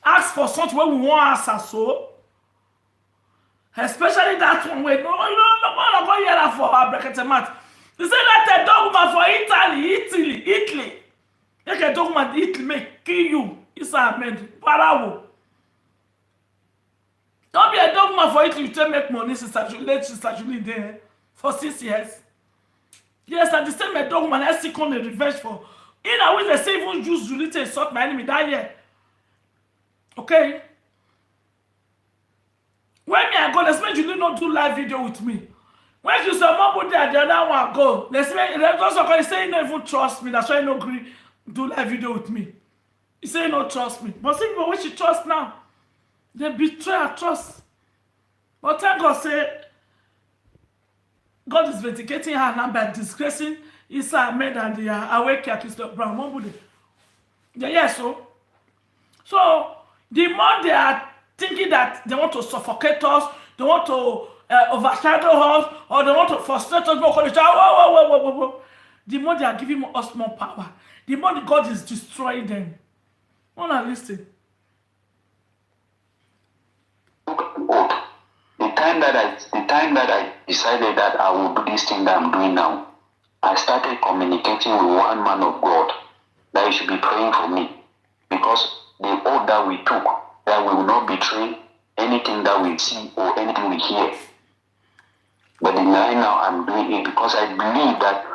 ask for something where we want answer, so. Especially that one where, no, I'm going to hear that for our bracket mat. They say that a dogma for Italy. Like a dogma, Italy may kill you. It's a man, parawo. Don't be a dogma for Italy, you tell make money, Sister Julie there for 6 years. Yes, at the same dogma, I still come the revenge for. In a way, they say even use Julie to insult my enemy that year. Okay? When me I go, let's make Julie not do live video with me. When you say mom there, the other one go. Let's make also because he say he don't even trust me. That's why he don't agree do live video with me. He say he don't trust me. But see people when she trust now, they betray her trust. But thank God say God is vindicating her now by disgracing Issa Ahmed and the awake Christopher Brown. Mom yes, so the more they are thinking that they want to suffocate us, they want to overshadow us, or they want to frustrate us, the more they are giving us more power, the more God is destroying them. Wanna listen? The time that I decided that I will do this thing that I'm doing now, I started communicating with one man of God that he should be praying for me, because the oath that we took, that we will not betray anything that we see or anything we hear. But right now I'm doing it because I believe that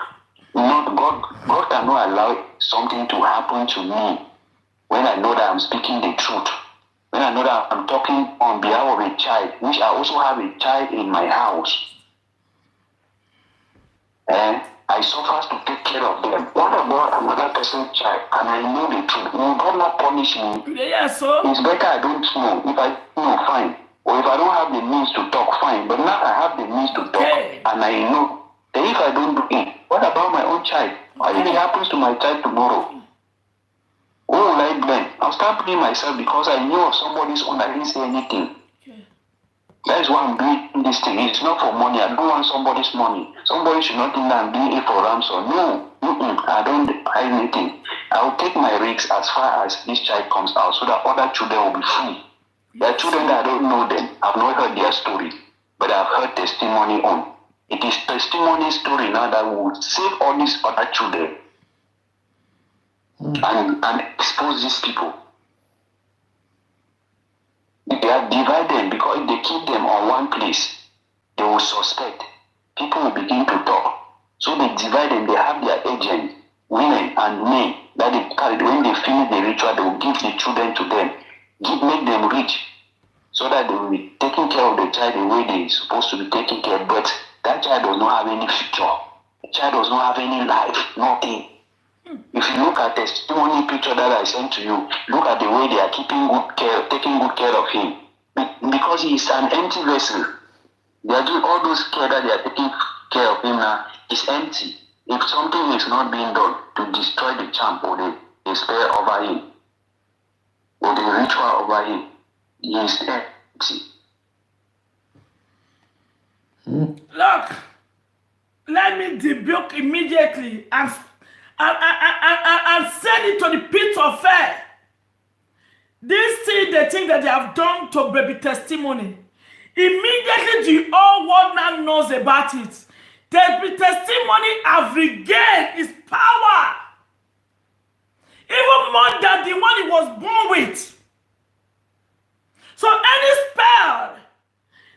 God cannot allow something to happen to me when I know that I'm speaking the truth. When I know that I'm talking on behalf of a child, which I also have a child in my house. And I suffer to take care of them. What about another person's child? And I know the truth. Will God not punish me? Yeah, so it's better I don't know. If I know, fine. Or if I don't have the means to talk, fine. But now I have the means to talk, and I know that if I don't do it, what about my own child? What if it happens to my child tomorrow? Who will I blame? I'll start blaming myself because I knew of somebody's own. I didn't say anything. That is why I'm doing this thing. It's not for money. I don't want somebody's money. Somebody should not think that I'm doing it for ransom. No, I don't buy anything. I will take my risks as far as this child comes out so that other children will be free. There are children that I don't know them. I've not heard their story, but I've heard testimony on. It is testimony story now that will save all these other children and expose these people. They are divided because if they keep them on one place, they will suspect. people will begin to talk. So they divide them, they have their agents, women and men that they carry. When they finish the ritual, they will give the children to them, make them rich, so that they will be taking care of the child the way they're supposed to be taking care. But that child does not have any future. The child does not have any life, nothing. If you look at the testimony picture that I sent to you, look at the way they are taking good care of him. Because he is an empty vessel. They are doing all those care that they are taking care of him now is empty. If something is not being done to destroy the charm or the spell over him, or the ritual over him, he is empty. Look, let me debunk immediately and send it to the pit of hell. This thing, the thing that they have done to baby testimony, immediately the whole world now knows about it. The testimony have regained its power, even more than the one he was born with. So any spell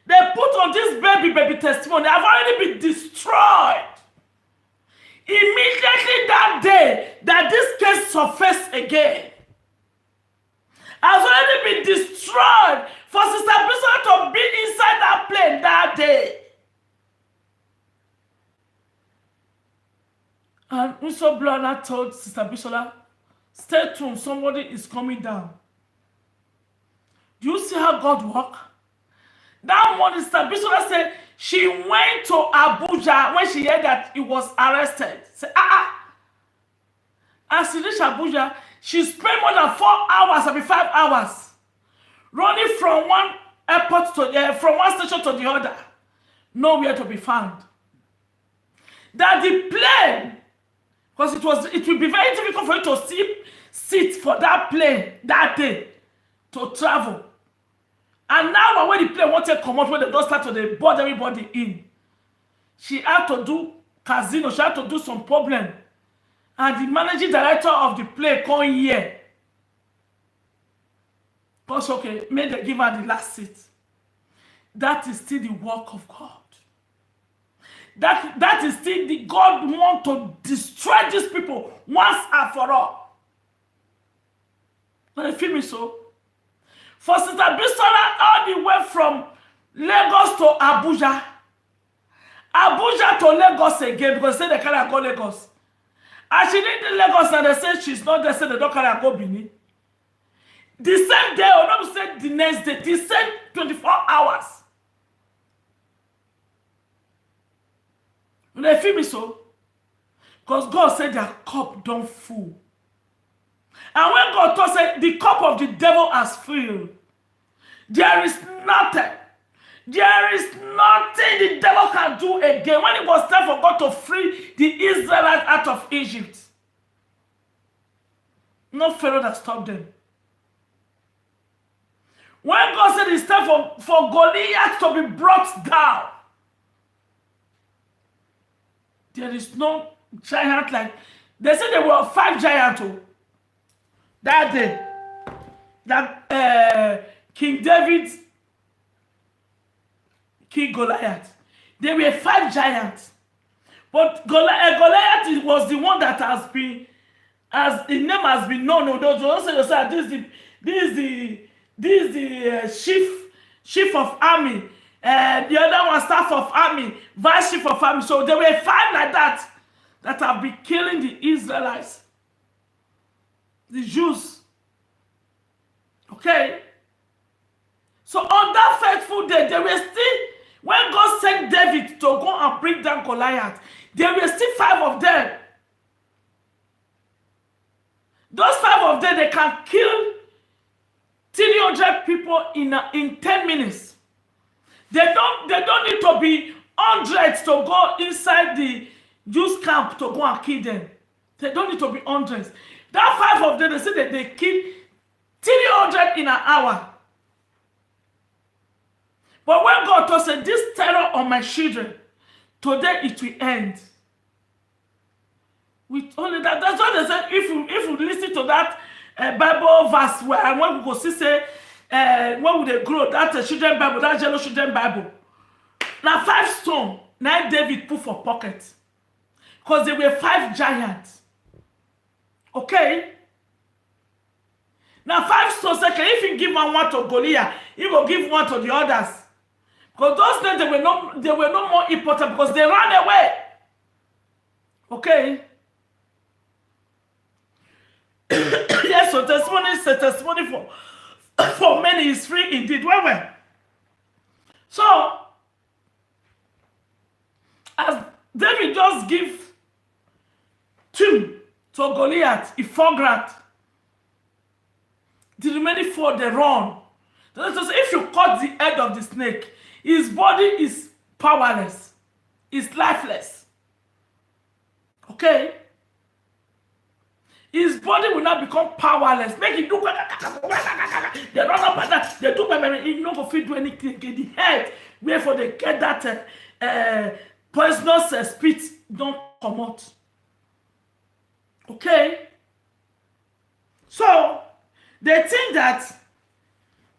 they put on this baby testimony have already been destroyed. Immediately that day that this case surfaced again, has already been destroyed for Sister Bishola to be inside that plane that day. And Mr. Blana told Sister Bishola, stay tuned, somebody is coming down. Do you see how God works? That morning, Sister Bishola said she went to Abuja when she heard that he was arrested. Say, As she reached Abuja, she spent more than 4 hours, I mean 5 hours, running from one airport to from one station to the other, nowhere to be found. That the plane, because it will be very difficult for you to sit for that plane that day to travel. And now when the plane wanted to come out, when they don't start to board everybody in, she had to do casino, she had to do some problem. And the managing director of the plane come here. Because okay, may they give her the last seat. That is still the work of God. That is still the God want to destroy these people once and for all. Now you feel me so? For Sister Bishola, all the way from Lagos to Abuja. Abuja to Lagos again, because they say they can't go Lagos. And she did in Lagos and they say she's not there, say they don't carry her go Benin. The same day, or not say the next day, the same 24 hours. When they feel me so, because God said their cup don't full. And when God told say the cup of the devil has filled, there is nothing. There is nothing the devil can do again. When it was time for God to free the Israelites out of Egypt, no Pharaoh that stopped them. When God said it's time for Goliath to be brought down, there is no giant like, they said there were 5 giants that day. That King David killed Goliath. There were 5 giants. But Goliath was the one that has been, as his name has been known. Those say this is the chief of army. The other one staff of army, vice chief of army. So there were 5 like that have been killing the Israelites, the Jews. Okay. So on that faithful day, there were still, when God sent David to go and bring down Goliath, there were still 5 of them. Those 5 of them, they can kill 300 people in 10 minutes. They don't need to be hundreds to go inside the Jews camp to go and kill them. They don't need to be hundreds. That 5 of them, they say that they kill 300 in an hour. But when God told us, this terror on my children, today it will end. With only that, that's why they said, if you listen to that Bible verse where when we go see say, when will they grow, that children Bible, that yellow children Bible. Now 5 stones, now David put for pocket. Because there were 5 giants. Okay? Now 5 stones, if you give one to Goliath, he will give one to the others. Because those days they were no more important because they ran away. Okay? Yes, so testimony is a testimony for many is free indeed. Well. So, as David just give 2 to Goliath, he forgot. The remaining 4, they run. So if you cut the head of the snake, his body is powerless. It's lifeless. Okay? His body will not become powerless. Make it do. They run up and down. They do. He no go fit do anything. Get the head. Wherefore they get that poisonous spit don't come out. Okay. So they think that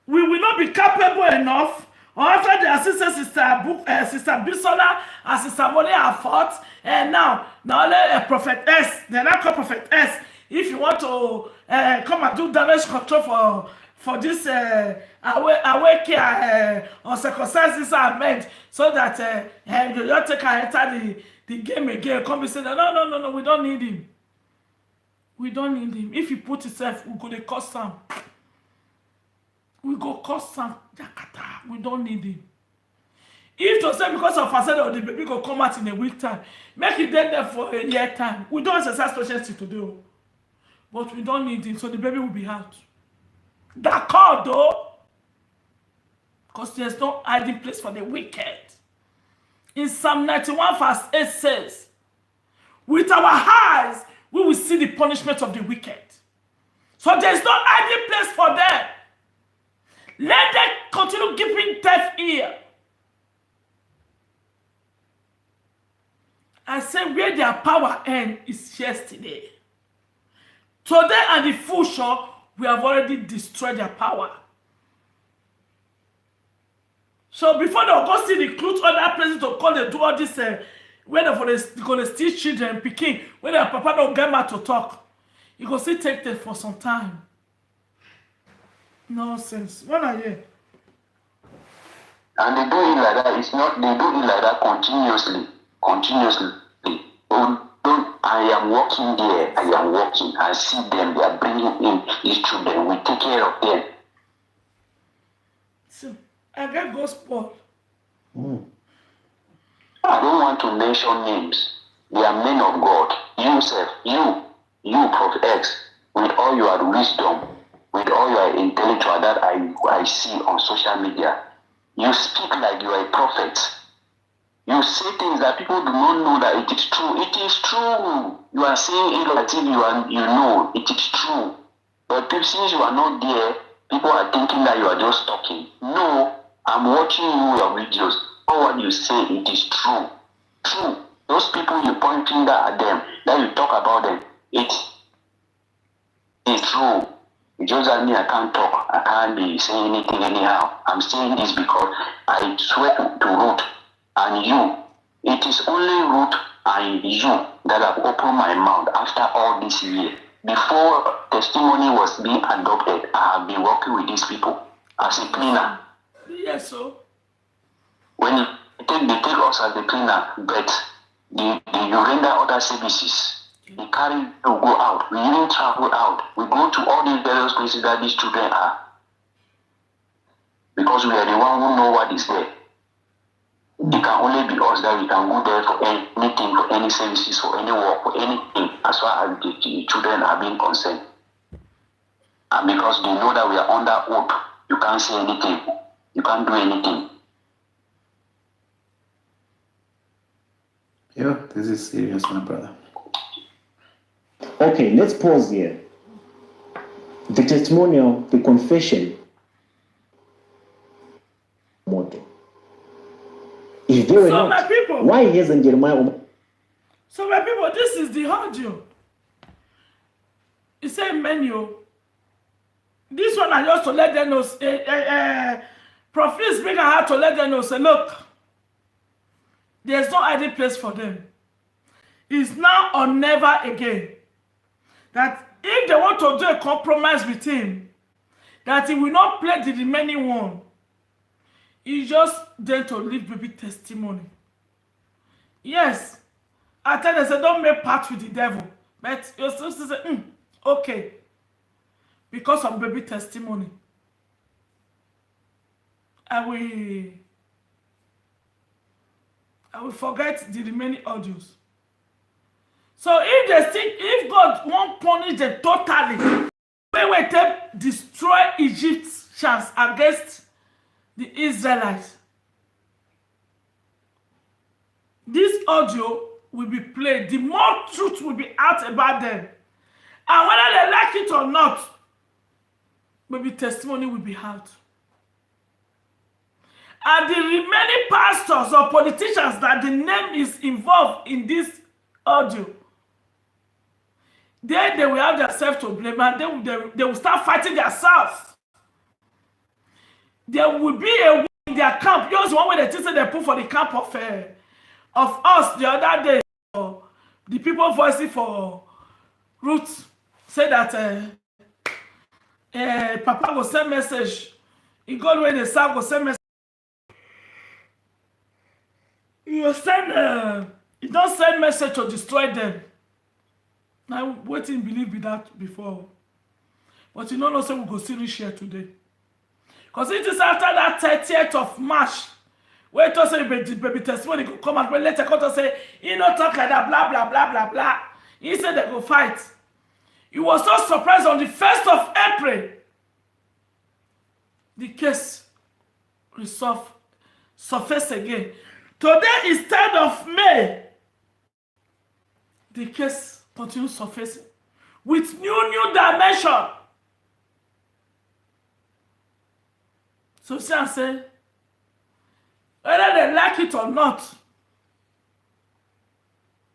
we will not be capable enough. Or after their sister Bisola and Sister Molly have fought, and now only prophetess. They're not called prophetess. If you want to come and do damage control for this awake uncircumcised men, so that you don't take and enter the game again, come and say, no, we don't need him. We don't need him. If he put himself, we're going to cost him. We go cost him. We don't need him. If to say because of facade, the baby go come out in a week time, make it there for a year time. We don't exercise patience to do. But we don't need him, so the baby will be out. That call though, because there's no hiding place for the wicked. In Psalm 91 verse 8 says, with our eyes, we will see the punishment of the wicked. So there's no hiding place for them. Let them continue giving deaf ear. I say where their power end is yesterday. Today and the future, we have already destroyed their power. So before they go see the recruit other places to call they do all this, when they're going to steal children, picking, when their papa don't get mad to talk, you go still take them for some time. Nonsense. What are you? And they do it like that. It's not, they do it like that continuously. I am working there. I am working. I see them. They are bringing in these children. We take care of them. So, I got gospel. I don't want to mention names. They are men of God. You, Prophet X, with all your wisdom, with all your intellectual that I see on social media, you speak like you are a prophet. You say things that people do not know that it is true. It is true. You are saying it like you know it is true. But since you are not there, people are thinking that you are just talking. No, I'm watching your videos. All what you say, it is true. True. Those people you point finger at them, that you talk about them, it is true. It's just that me, I can't talk. I can't be saying anything anyhow. I'm saying this because I swear to Ruth and you. It is only Ruth and you that have opened my mouth after all this year. Before testimony was being adopted, I have been working with these people as a cleaner. Yes, sir. When they take us as the cleaner, but you render other services. We carry, we go out. We even travel out. We go to all these various places that these children are. Because we are the one who know what is there. It can only be us that we can go there for anything, for any services, for any work, for anything, as far as the children are being concerned. And because they know that we are under oath, you can't say anything. You can't do anything. Yeah, this is serious, my brother. Okay, let's pause here. The testimonial, the confession, motto. If they were So not, my people, why hasn't Jeremiah? So my people, this is the audio. It's a menu. This one I just to let them know. Prophet speaker had to let them know. Say, look, There's no hiding place for them. It's now or never again. That if they want to do a compromise with him, that he will not play the remaining one, it's just there to leave baby testimony. Yes, I tell them, say, don't make part with the devil. But you still say, okay. Because of baby testimony. I will forget the remaining audios. So if God won't punish them totally, when they destroy Egyptians against the Israelites, this audio will be played. The more truth will be out about them. And whether they like it or not, maybe testimony will be out. And the remaining pastors or politicians that the name is involved in this audio, then they will have themselves to blame, and they will start fighting themselves. There will be a war in their camp. Just one way they say they put for the camp of us the other day. The people voicing for Ruth say that Papa will send message. He go where the son will send message. He don't send message to destroy them. Now waiting believe with that before. But you know say we go still share today. Because it is after that 30th of March, where it say baby testimony go come and when later come to say, he not talk like that, blah, blah, blah, blah, blah. He said they go fight. He was so surprised on the 1st of April. The case surface again. Today is 3rd of May. The case continues surfacing with new dimension. So see I say, whether they like it or not,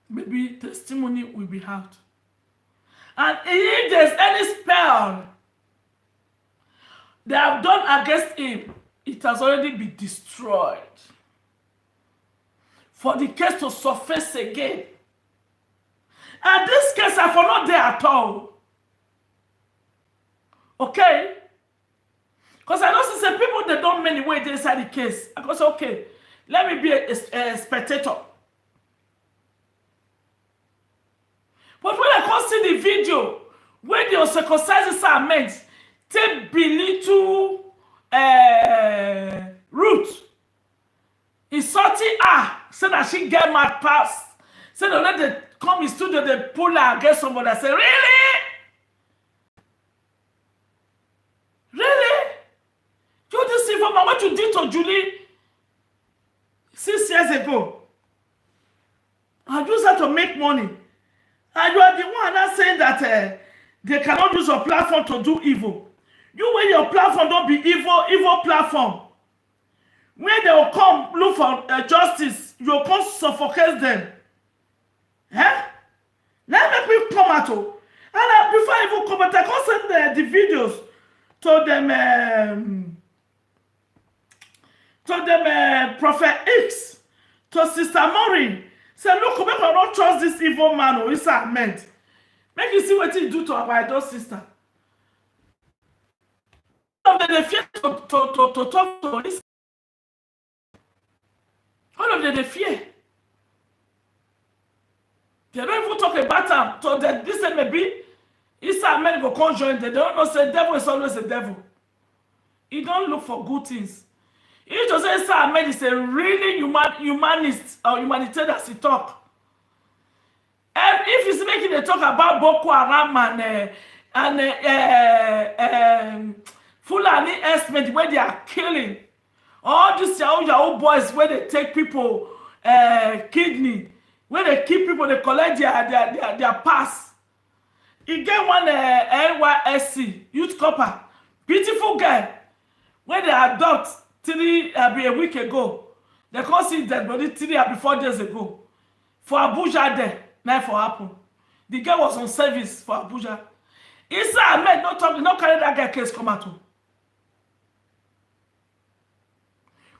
maybe testimony will be out. And if there's any spell they have done against him, it has already been destroyed. For the case to surface again. And this case are for not there at all. Okay? Because I know some people, they don't many way they inside the case. I go say, okay, let me be a spectator. But when I come see the video, when the uncircumcised are meant, take belittle Ruth, insulting her, so that she get mad pass. So they let them come in studio, they pull her against somebody and say, really? Really? You this information, what you did to Julie 6 years ago. I use that to make money. And you are the one that's saying that they cannot use your platform to do evil. You, when your platform don't be evil platform. When they will come look for justice, you will come suffocate them. Eh? Let me come at you. And before I even comment, I can send the videos to them, Prophet X, to Sister Maureen. Say, look, make I not trust this evil man or his meant. Make you see what he do to our adult sister. All of them fear to talk to this. All of them they fear. They don't even talk about him. So that this maybe Isa men go come join them. They don't know say devil is always a devil. He don't look for good things. If you say Isa Ahmed is a really humanist or humanitarian as he talk. And if he's making a talk about Boko Haram and Fulani estimate where they are killing all these Yahoo boys where they take people kidney, where they keep people, they collect their pass. He get one NYSC youth copper, beautiful girl, where they adopt a week ago. They can't see dead body 4 days ago. For Abuja there, now for happen. The girl was on service for Abuja. Isa Ahmed no carry that girl case come out.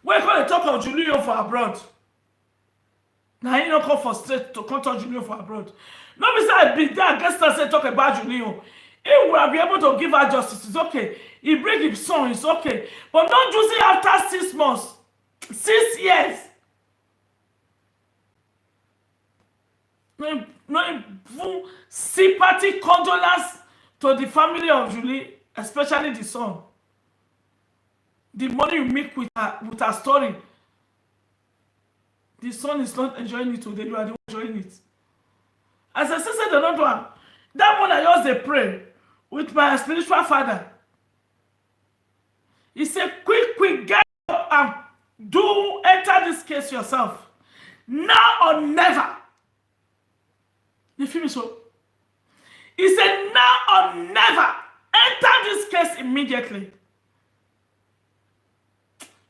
Where can they talk of Julio for abroad? Now you don't come for straight to come to Julie for abroad. No, be say I be there against us and talk about Julie. He will be able to give her justice. It's okay. He bring his son. It's okay. But don't use it after 6 months, 6 years. No sympathy, condolence to the family of Julie, especially the son. The money you make with her story. The son is not enjoying it today. You are the one enjoying it. As I said, they don't do it. That one I just pray with my spiritual father. He said, quick, get up and enter this case yourself. Now or never. You feel me so? He said, now or never. Enter this case immediately.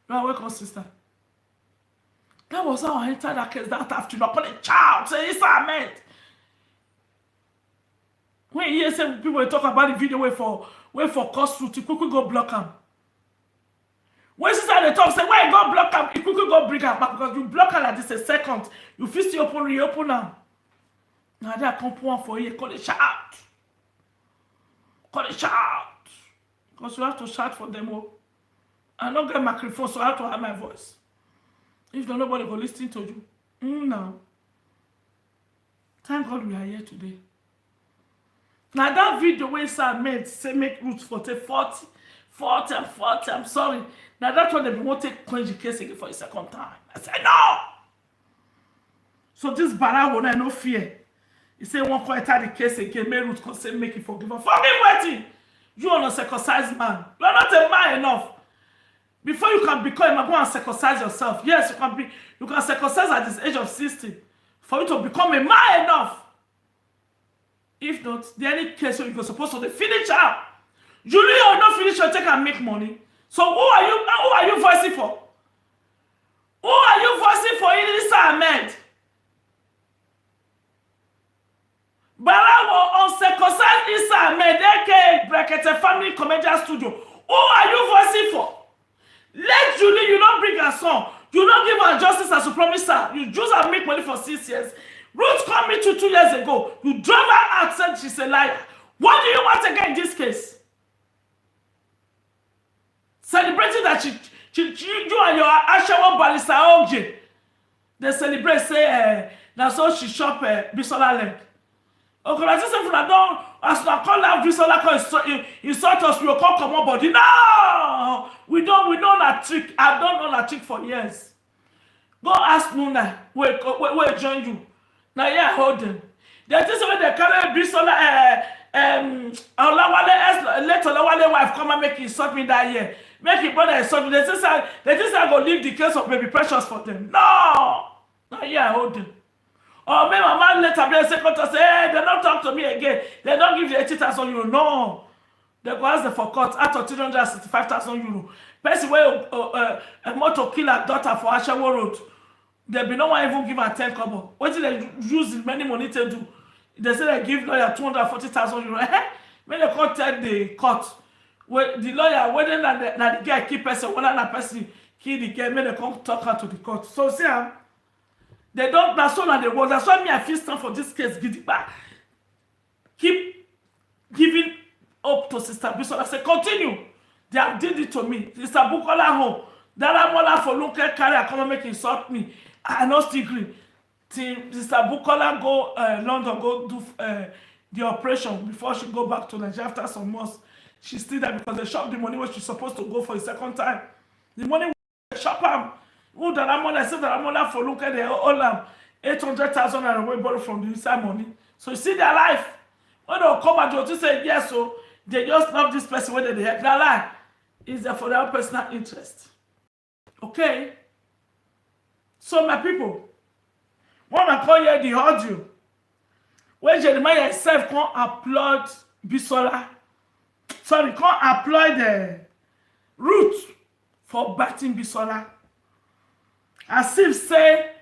You are welcome, sister. That was how I entered that case that afternoon. I called a child. Say, it's Ahmed. When you hear people talk about the video, wait for cost route, you quickly go block them. When sister they talk, say, why you go block them? You quickly go bring them back because you block her like this a second. You fist you open, reopen them. Now they come point for you, call a shout. Call a shout. Because you have to shout for them all. I don't get microphone, so I have to have my voice. If not, nobody will listen to you. No. Thank God we are here today. Now that video where Sam made say make Ruth 40, I'm sorry. Now that's what they want to quench the case again for a second time. I said no. So this Bara will no fear. He said one quarter the case again, make Ruth say make it forgive her. Forgive waiting. You are not a circumcised man. You are not a man enough. Before you can become a man, go and circumcise yourself. Yes, you can circumcise at this age of 60 for you to become a man enough. If not, the any case where you're supposed to finish out. Julie will not finish your take and make money. So who are you voicing for? Who are you voicing for Elisa Ahmed? Bara will uncircumcised Elisa Ahmed, aka Brackete Family Comedian Studio. Who are you voicing for? Let Julie, you don't bring her son. You don't give her justice as you promised her. You just have make money for 6 years. Ruth called me 2 years ago. You drove her out, said she's a liar. What do you want again in this case? Celebrating that you and your Ashawa Balisa OJ. They celebrate, say, now so she shop Bisola leg. Okay, I just said, don't, as I call out Bisola, insult us, we will call come on body. No! We don't that trick. I've done all that trick for years. Go ask Nuna, where join you. Now, yeah, hold them. They just when they carry Bisola, let Olawale wife come and make insult me that year. Make it brother insult me. They just say go leave the case of baby Precious for them. No! Now, yeah, hold them. Or maybe my man later be a second to say, hey, they don't talk to me again. They don't give you 80,000 euro. No. They go ask the for court out of 365,000 euro. Person where a motor kill her daughter for Ashawo Road. There be no one even give her 10 kobo. What did they use many money to do? They say they give lawyer 240,000 euro. When they come tell the court, where the lawyer, whether that the guy keep person, whether that person kill the girl, when they come talk her to the court. So see, they don't, that's all that they was. That's why me I feel stand for this case, get it back. Keep giving up to Sister Bishop. I say, continue. They have did it to me. Sister Bukola home. That I'm all for local carrier come and make insult me. I not still agree. Sister Bukola go London, go do the operation before she go back to Nigeria after some months. She still there because they shop the money where she's supposed to go for the second time. The money they shop am. Who that I'm on, I said that I'm on for local, they all 800,000 and away borrow from the inside money. So you see their life. When they come and just say yes, so they just love this person whether they have their life. It's there for their personal interest. Okay? So my people, when I call here the audio, when Jeremiah himself can't applaud Bisola, sorry, can't applaud the Ruth for batting Bisola. As if say,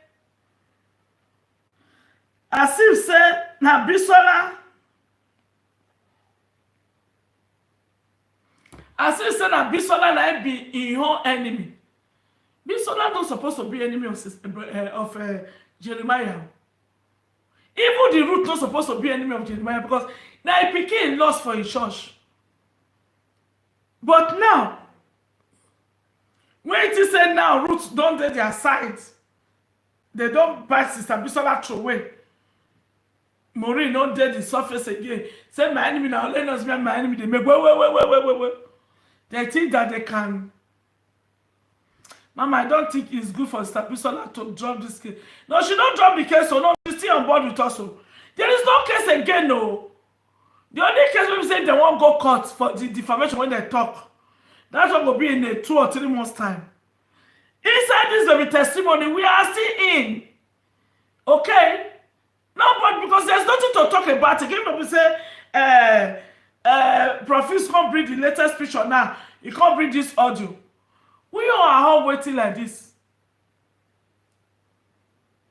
na Bisola, as if say na Bisola na be in your enemy. Bisola not supposed to be enemy of Jeremiah. Even the Ruth not supposed to be enemy of Jeremiah because now he became lost for his church. But now, when it is said now, Ruth don't take their side. They don't buy Sister Bisola throw away. Maureen don't dare the surface again. Say my enemy now, let us be my enemy. They make wait. They think that they can. Mama, I don't think it's good for Sister Bisola to drop this case. No, she don't drop the case, so no, she's still on board with us. So. There is no case again, no. The only case when we say they won't go court for the defamation when they talk. That's what will be in a 2 or 3 months' time. Inside this baby testimony, we are still in. Okay? No, but because there's nothing to talk about. Again, people say, Prophet can't bring the latest picture now. He can't bring this audio. We all are all waiting like this.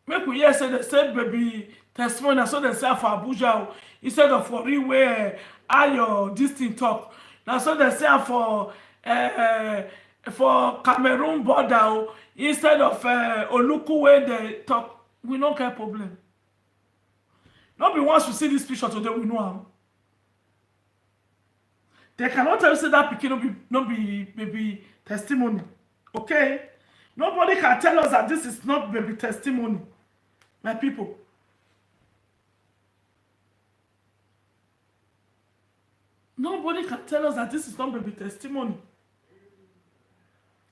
Make we hear say the same baby testimony, so they say for Abuja instead of for where Ayo this thing talk. Now so they say for Cameroon border instead of Oluku where they talk. We don't care problem. Not be once we see this picture today, we know them. They cannot tell you that picture not be baby testimony. Okay? Nobody can tell us that this is not baby testimony. My people. Nobody can tell us that this is not baby testimony.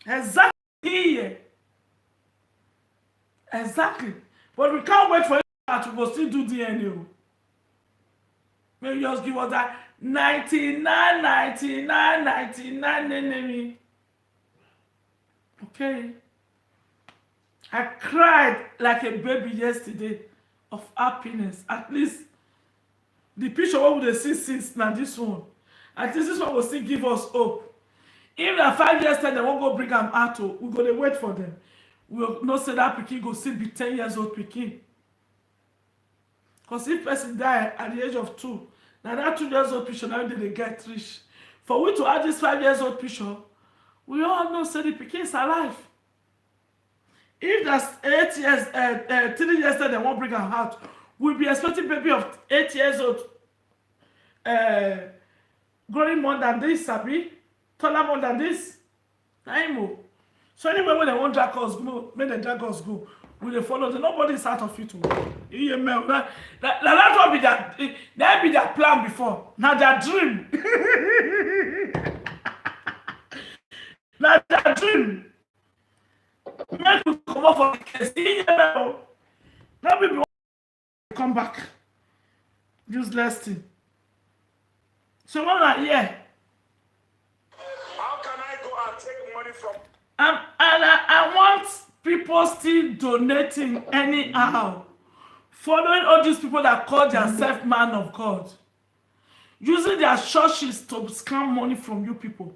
Exactly here. Exactly. But we can't wait for it to go still do DNA. Maybe just give us that 99. Okay. I cried like a baby yesterday of happiness. At least the picture what we see since now this one. At least this one will still give us hope. Even at 5 years time, they won't go bring them out. We're going to wait for them. We'll not say that Pekin go still be 10 years old Pekin. Because if person die at the age of 2, now that 2 years old picture now they get rich. For we to add this 5 years old picture, we all know say the Pekin is alive. If that's 8 years, 3 years that they won't bring her out, we'll be expecting baby of 8 years old, growing more than this, Sabi, taller more than this. Time. So anyway, when they want drag us go, when they drag us go, will they follow them? Nobody is out of it. That will be that. That be their plan before. Now their dream. Now their dream. Make we come up for the case. Now people come back. Useless thing. Someone like here. How can I go and take money from? And I want people still donating anyhow. Following all these people that call themselves man of God. Using their churches to scam money from you people.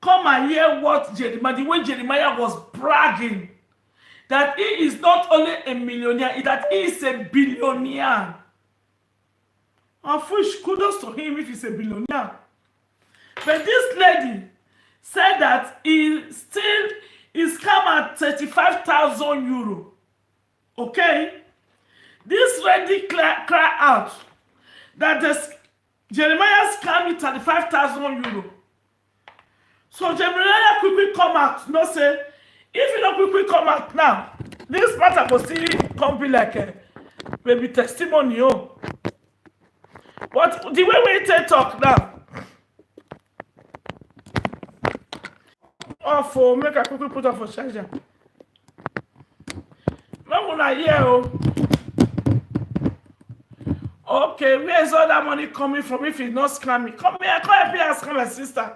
Come and hear what Jeremiah, the way Jeremiah was bragging. That he is not only a millionaire, that he is a billionaire. Of which kudos to him if he's a billionaire. But this lady said that he still is come at 35,000 euro. Okay? This lady cry out that Jeremiah scammed me 35,000 euro. So Jeremiah quickly come out. No say, if you don't quickly come out now, this matter will still come be like a maybe testimony. Oh. But the way we talk now, oh, for make a quickly put up for charger. No one here. Oh. Okay, where's all that money coming from if it's not scamming? Come here, come help me ask my sister.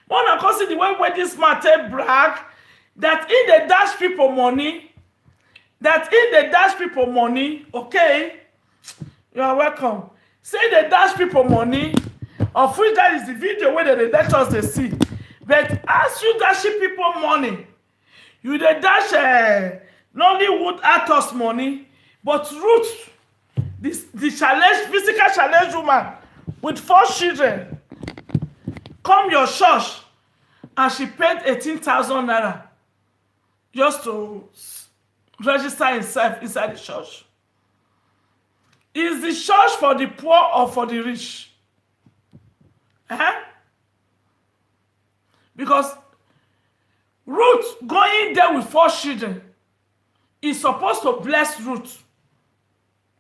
Wanna consider the way where this matter brag that in the dash people money, okay? You are welcome. Say the dash people money, of which that is the video where they let us they see. But as you dashing people money, you the dash Nollywood actors money, but Ruth, the challenge, physical challenge woman with 4 children, come your church and she paid 18,000 naira just to register himself inside the church. Is the church for the poor or for the rich? Because Ruth going there with 4 children is supposed to bless Ruth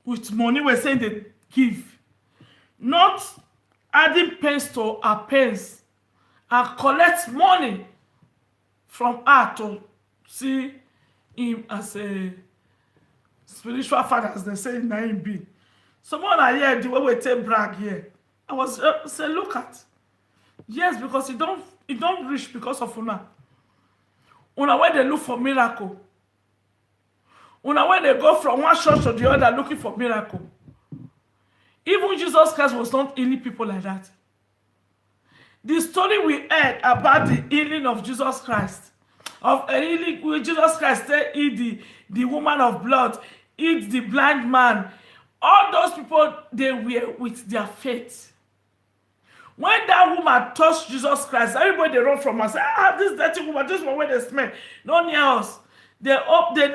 with money we're saying they give, not adding pence to her pence and collect money from her to see him as a spiritual father, as they say in 9b. Someone I hear the way we take brag here. I was say, look at. Yes, because you don't reach because of una. Una when they look for miracle. Una when they go from one church to the other looking for miracle. Even Jesus Christ was not healing people like that. The story we heard about the healing of Jesus Christ, of a healing with Jesus Christ, they healed the woman of blood, healed the blind man. All those people, they were with their faith. When that woman touched Jesus Christ, everybody they run from us. This dirty woman, this one where they smell. No near us. They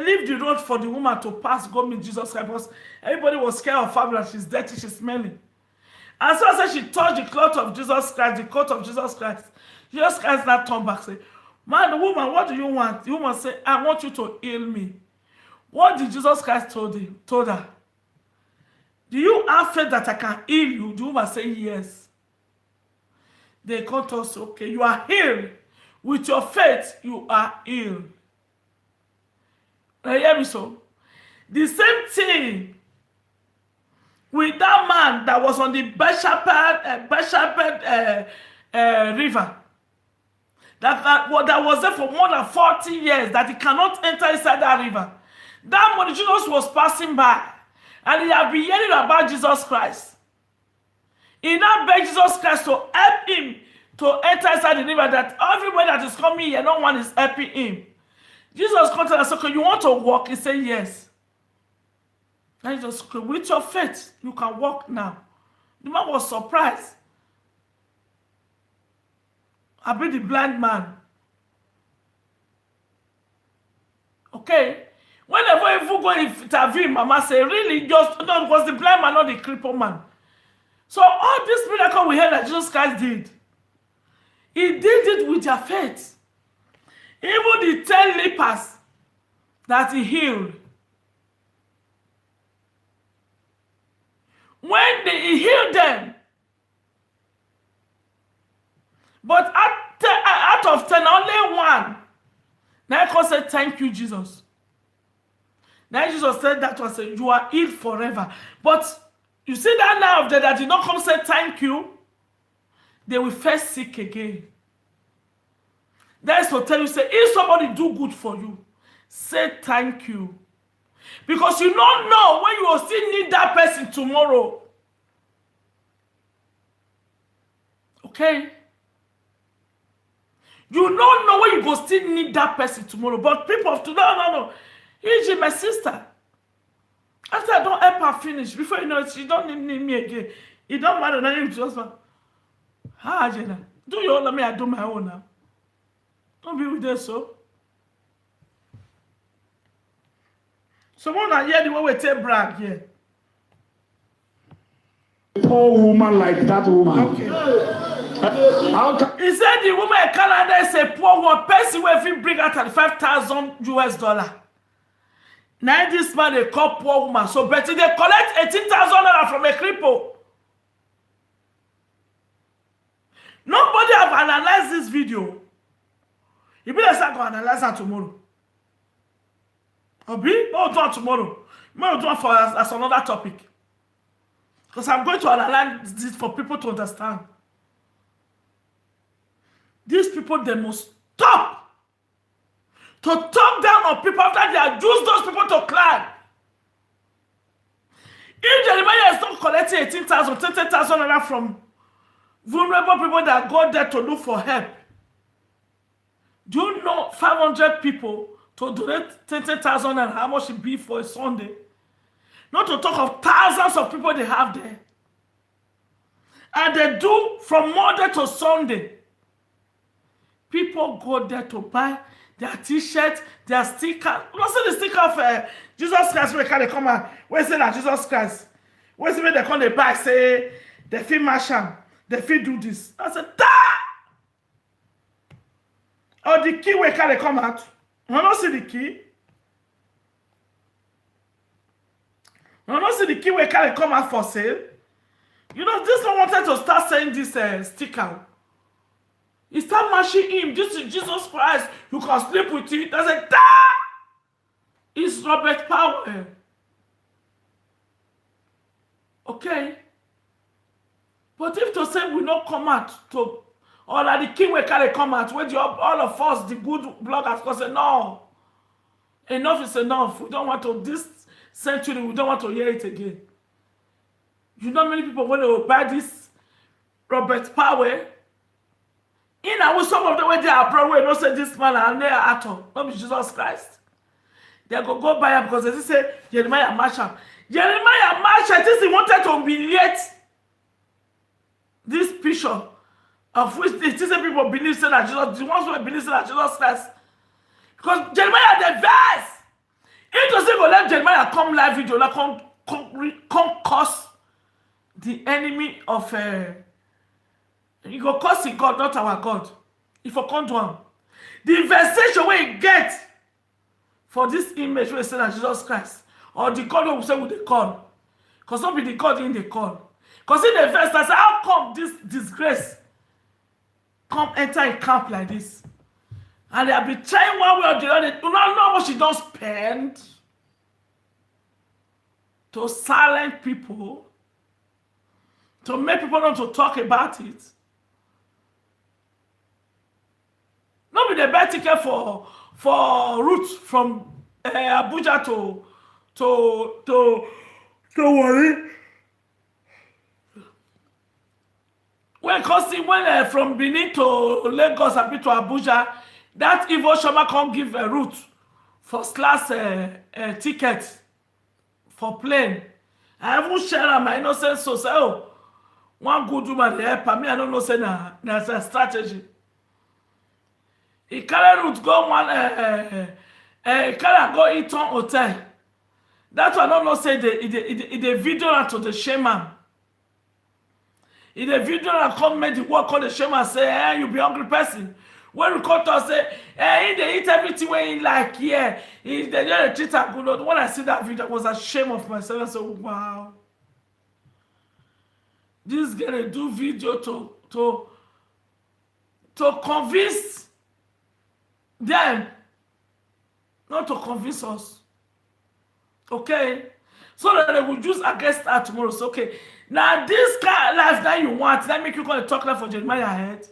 leave the road for the woman to pass, go meet Jesus Christ, because everybody was scared of her that she's dirty, she's smelling. And so I said she touched the cloth of Jesus Christ, the coat of Jesus Christ. Jesus Christ now turned back, say, man, the woman, what do you want? The woman said, I want you to heal me. What did Jesus Christ told her? Do you have faith that I can heal you? The woman said, yes. They come to us, okay, you are healed. With your faith, you are healed. Now hear me so. The same thing with that man that was on the Bethsheba's river. That was there for more than 40 years, that he cannot enter inside that river. That morning Jesus was passing by, and he had been hearing about Jesus Christ. He now begged Jesus Christ to help him to enter inside the river, that everybody that is coming here, no one is helping him. Jesus comes and said, okay, you want to walk? He said, yes. And he just, okay, with your faith, you can walk now. The man was surprised. I be the blind man. Okay? Whenever you go interview, Mama say, really, just, no, because the blind man, not the crippled man. So all this miracle we heard that Jesus Christ did, he did it with their faith. Even the 10 lepers that he healed, when he healed them, but out of 10, only one, now I say, thank you, Jesus. Now Jesus said that was you are healed forever. But you see that now that did not come say thank you, they will first seek again. That is to tell you, say, if somebody do good for you, say thank you. Because you don't know when you will still need that person tomorrow. Okay? You don't know when you will still need that person tomorrow. But people of today, no. Here's my sister. After I don't help her finish, before you know it, she don't need me again. It don't matter now, you just Jenna, do your own, me, I do my own now. Don't be with us, so. Someone I hear the way we take brag here. Poor woman like that woman. Okay. He said the woman in Canada is a poor one. Person will if bring out $35,000 US. Now this man they call poor woman. So Betty they collect $18,000 from a cripple. Nobody have analyzed this video. You be like go analyze that tomorrow. Obi, no do it tomorrow. No do it for as another topic. Because I'm going to analyze this for people to understand. These people, they must stop to talk down on people after they have used those people to climb. If Jeremiah is not collecting 18,000, 20,000 from vulnerable people that go there to look for help, do you know 500 people to donate 20,000 and how much it be for a Sunday? Not to talk of thousands of people they have there. And they do from Monday to Sunday. People go there to buy their t-shirt, their sticker. You don't see the sticker of Jesus Christ where they come out. Where say that Jesus Christ? Where say they come the back say they feel marshal, they feel do this. I said, da! Or the key where they come out. You don't see the key. You don't see the key where they come out for sale. You know, this one wanted to start saying this sticker. He start mashing him. This is Jesus Christ. You can sleep with it. I said, da! It's Robert Powell. Okay? But if to say we not come out to, or that the king will carry come out, where all of us, the good bloggers, can say, no. Enough is enough. We don't want to, this century, we don't want to hear it again. You know many people, when they will buy this Robert Powell, in our some of the way they are abroad, we don't say this man and they are at all. Not Jesus Christ. They go buy it because they say Jeremiah Marshall. Jeremiah Marshall, this he wanted to humiliate this picture of which the people believe that Jesus, the ones who believe that Jesus Christ. Because Jeremiah the verse. It doesn't go let Jeremiah come live video, like come cause the enemy of you go curse God, not our God. If I can't do one. The versation where you get for this image where you say that Jesus Christ, or the God who we say with the call. Because not be the God in the call. Because in the verse I say, how come this disgrace come enter a camp like this? And they have been trying one way or the other. They do not know what she don't spend to silence people, to make people not to talk about it. Not be the best ticket for route from Abuja to Warri. When from Benin to Lagos and to Abuja, that evil Shama can't give a route for class ticket for plane. I haven't shared my innocent so say, oh, one good woman they help me. I don't know say there's a strategy. He carry route go one carry go Eton Hotel. That's why I don't know say the video to the shaman. In the video that come make the work call the shaman say, hey, you be hungry person. When we come to say, hey, they eat everything when he like, yeah. They just treat her good. When I see that video, I was ashamed of myself. I said, wow. This girl do video to convince them, not to convince us. Okay? So that they will use against her tomorrow. So, okay. Now, this kind of life that you want, that make you going to talk like for Jeremiah head.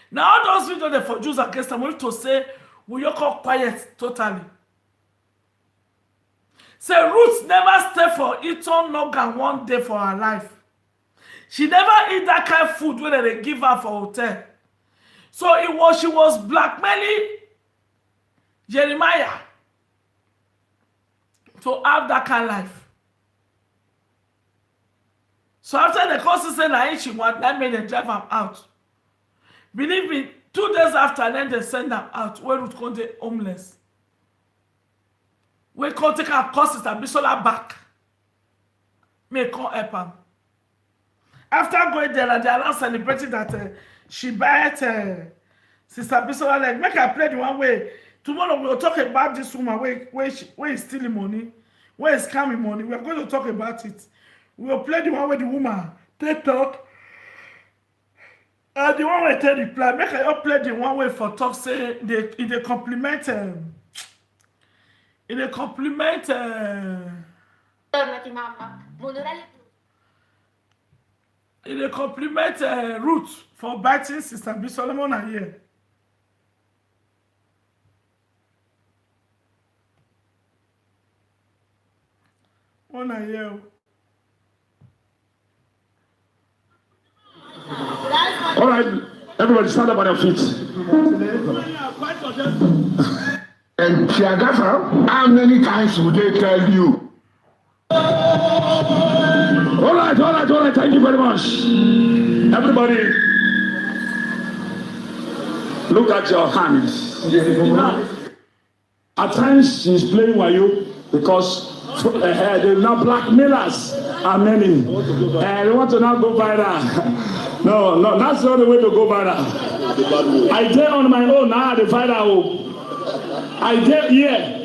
Now, all those videos that for Jews against them, we need to say, will you call quiet totally? Say, Ruth never stay for Eton Nogan one day for her life. She never eat that kind of food when they give her for hotel. So she was blackmailing Jeremiah to have that kind of life. So after the course said that she want, that made them drive him out. Believe me, 2 days after, then they send them out. Where would come the homeless? We can't take our courses and be solar back. May come help them. After going there, and they are now celebrating that she bought Sister Bisola like, make her play the one way. Tomorrow we will talk about this woman where is stealing money, where is scamming money. We are going to talk about it. We will play the one with the woman. They talk. The one where they reply. Make her play the one way for talk. Say they compliment. They compliment. They compliment Ruth for biting Sister B. Solomon here. One a year. All right, everybody stand up on your feet. And Tiagafa, how many times would they tell you? All right, thank you very much. Everybody. Look at your hands. At times she's playing wayo because the now blackmailers are many. They want to now go viral. No, that's not the way to go viral. I did on my own now the viral. I did here.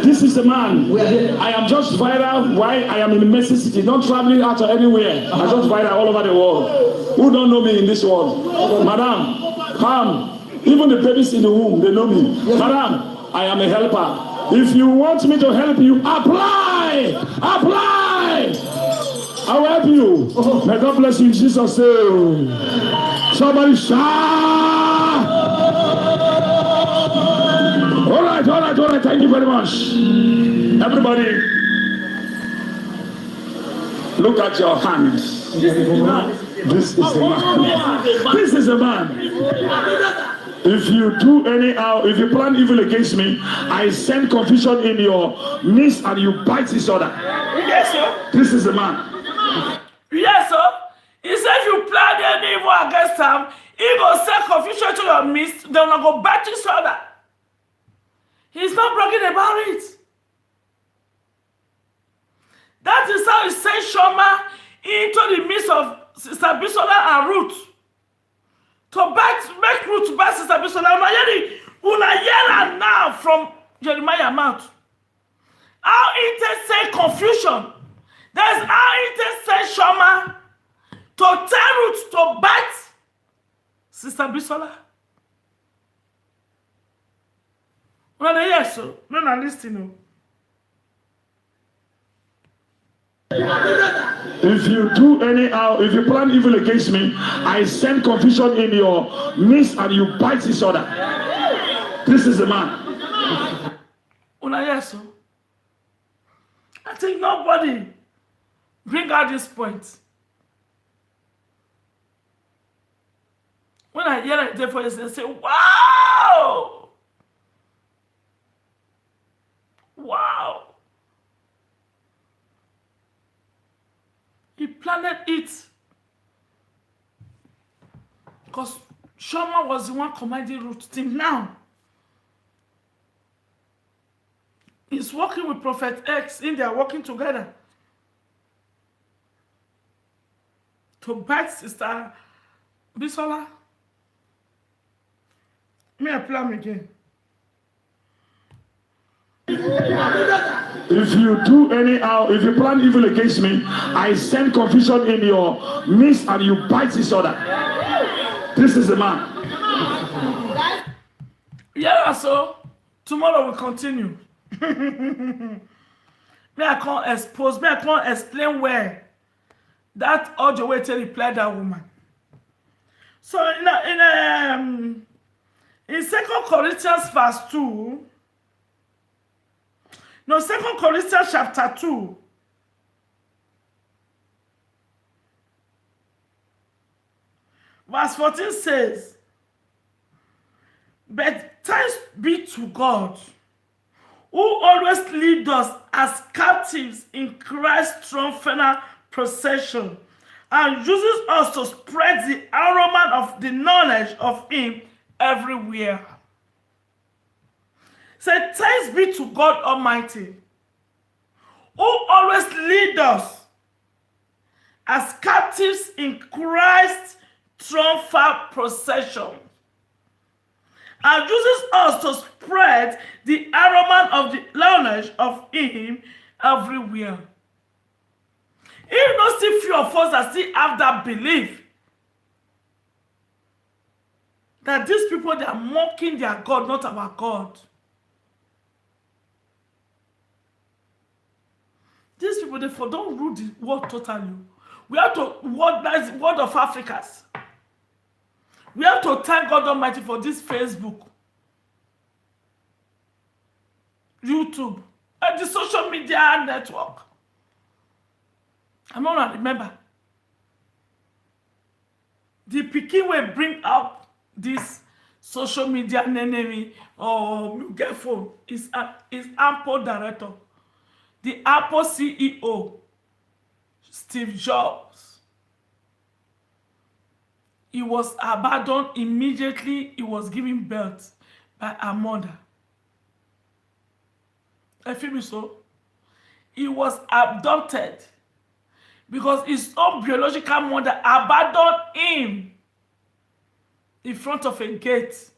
This is the man. I am just viral. Why? I am in the Mercy City, not traveling out or anywhere. I just viral all over the world. Who don't know me in this world? Madam, come. Even the babies in the womb, they know me. Madam, I am a helper. If you want me to help you, apply. I will help you. May God bless you in Jesus' name. Somebody shout. All right. Thank you very much. Everybody, look at your hands. This is a man. If you do anyhow, if you plan evil against me, I send confusion in your midst and you bite each other. Yes, sir. This is a man. Yes, sir. He said if you plan any evil against him, he will send confusion to your midst, they will go back to each other. He's not bragging about it. That is how he sent Shoma into the midst of Sister Bisola and Ruth. To make Ruth back Sister Bisola. Una hear now from Jeremiah's mouth. How it say confusion. That's how it say Shoma to tell Ruth to bite Sister Bisola. Well, yes, so no, no, listen. If you do anyhow, if you plan evil against me, I send confusion in your midst and you bite each other. This is the man. Well, yes, so I think nobody bring out this point. When I hear it, therefore, I say, wow! Wow! He planned it because Shoma was the one commanding Ruth till now. He's working with Prophet X, and they are working together to bite Sister Bisola. May I plan again? If you do anyhow, if you plan evil against me, I send confusion in your midst and you bite each other. This is the man. Yeah, so tomorrow we'll continue. May I can't explain where that audio way to reply that woman. So in 2 Corinthians verse 2, no, 2 Corinthians chapter 2, verse 14 says, but thanks be to God, who always leads us as captives in Christ's triumphal procession, and uses us to spread the aroma of the knowledge of Him everywhere. Say, thanks be to God Almighty, who always leads us as captives in Christ's triumphal procession, and uses us to spread the aroma of the knowledge of Him everywhere. If not still few of us that still have that belief that these people, they are mocking their God, not our God. These people, therefore, don't rule the world totally. We have to, that's the word of Africans. We have to thank God Almighty for this Facebook, YouTube, and the social media network. I'm not gonna remember. The Peking will bring up this social media enemy or get phone is Apple director, the Apple CEO, Steve Jobs. He was abandoned immediately he was given birth by her mother. I feel me so? He was adopted because his own biological mother abandoned him in front of a gate.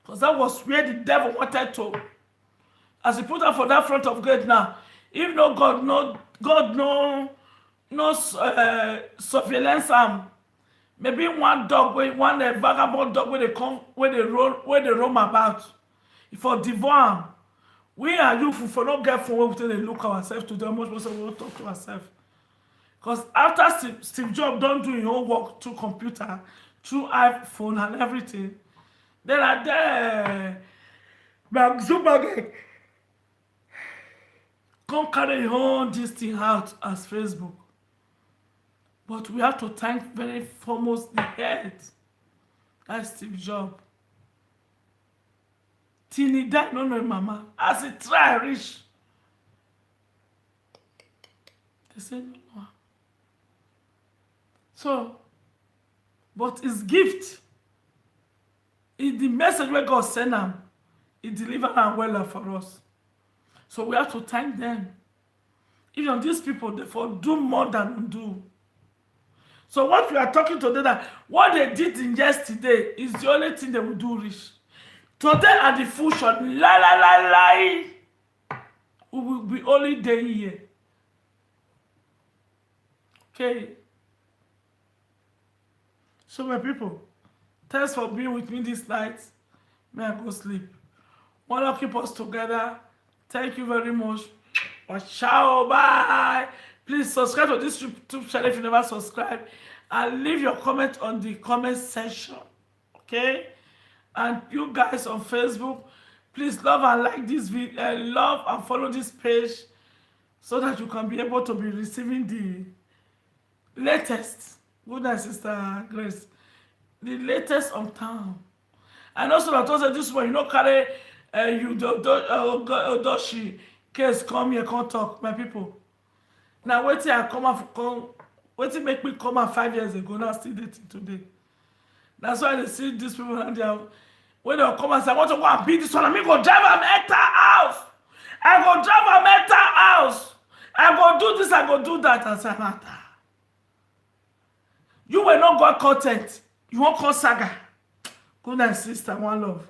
Because that was where the devil wanted to. As he put her for that front of gate now, if no God no surveillance maybe one dog one vagabond dog where they come where they roam about. If I devour him, we are you for not get from where we they look ourselves to them much more we will talk to ourselves. Because after Steve Jobs don't do his own work through computer, through iPhone and everything, then are there Mark Zuckerberg come carry on this thing out as Facebook. But we have to thank very foremost the head. That's Steve Jobs. Till he died, no mama. As he try reach. They say no. So, but his gift is the message where God sent him. He delivered them well for us. So we have to thank them. Even these people, therefore, do more than we do. So what we are talking today, that what they did in yesterday is the only thing they will do rich. Today at the full shot, we will be only there here. Okay. So my people, thanks for being with me this night. May I go sleep. Want to keep us together. Thank you very much. Ciao, bye. Please subscribe to this YouTube channel if you never subscribe, and leave your comment on the comment section. Okay? And you guys on Facebook, please love and like this video, love and follow this page so that you can be able to be receiving the latest. Good night, Sister Grace. The latest on town. And also that also this one, you know, carry you Odoshi case come here, come talk, my people. Now wait till I come out wait till make me come out 5 years ago, now still dating today. That's why they see these people and they are, when they come and say, I want to go and beat this one, I mean go drive a enter house. I go drive a enter house. I go do this, I go do that, and say, Mata. You were not God content. You won't call saga. Good night, sister, one love.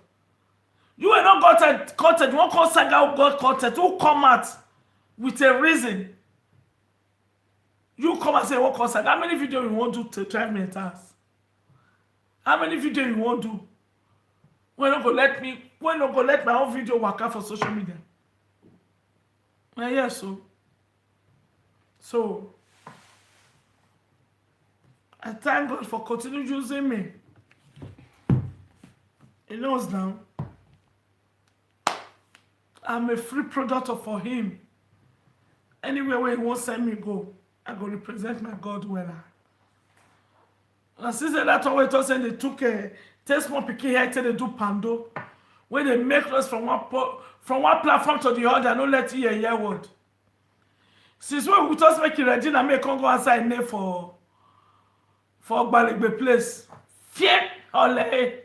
You were not God content. You won't call saga God content. You come out with a reason. You come and say, what call saga? How many videos you want to do to drive me at us? How many videos you want to do? When not gonna let me, when not gonna let my own video work out for social media? Well, yeah, so I thank God for continuing using me. He knows now. I'm a free product for him. Anywhere where he won't send me go, I go represent my God well. And since that always told saying they took a test more picky here till they do pando, where they make us from one platform to the other, no let you hear word. Since when we just make it ready and make go outside there for Gbalegbe place. Fear ole.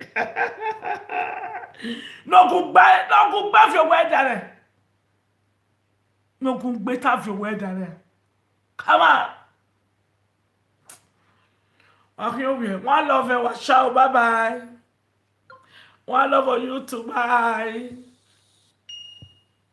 No go back your word there. No go better your word there. Come on. Okay, okay. One love and one shout. Bye bye. One love on YouTube. Bye.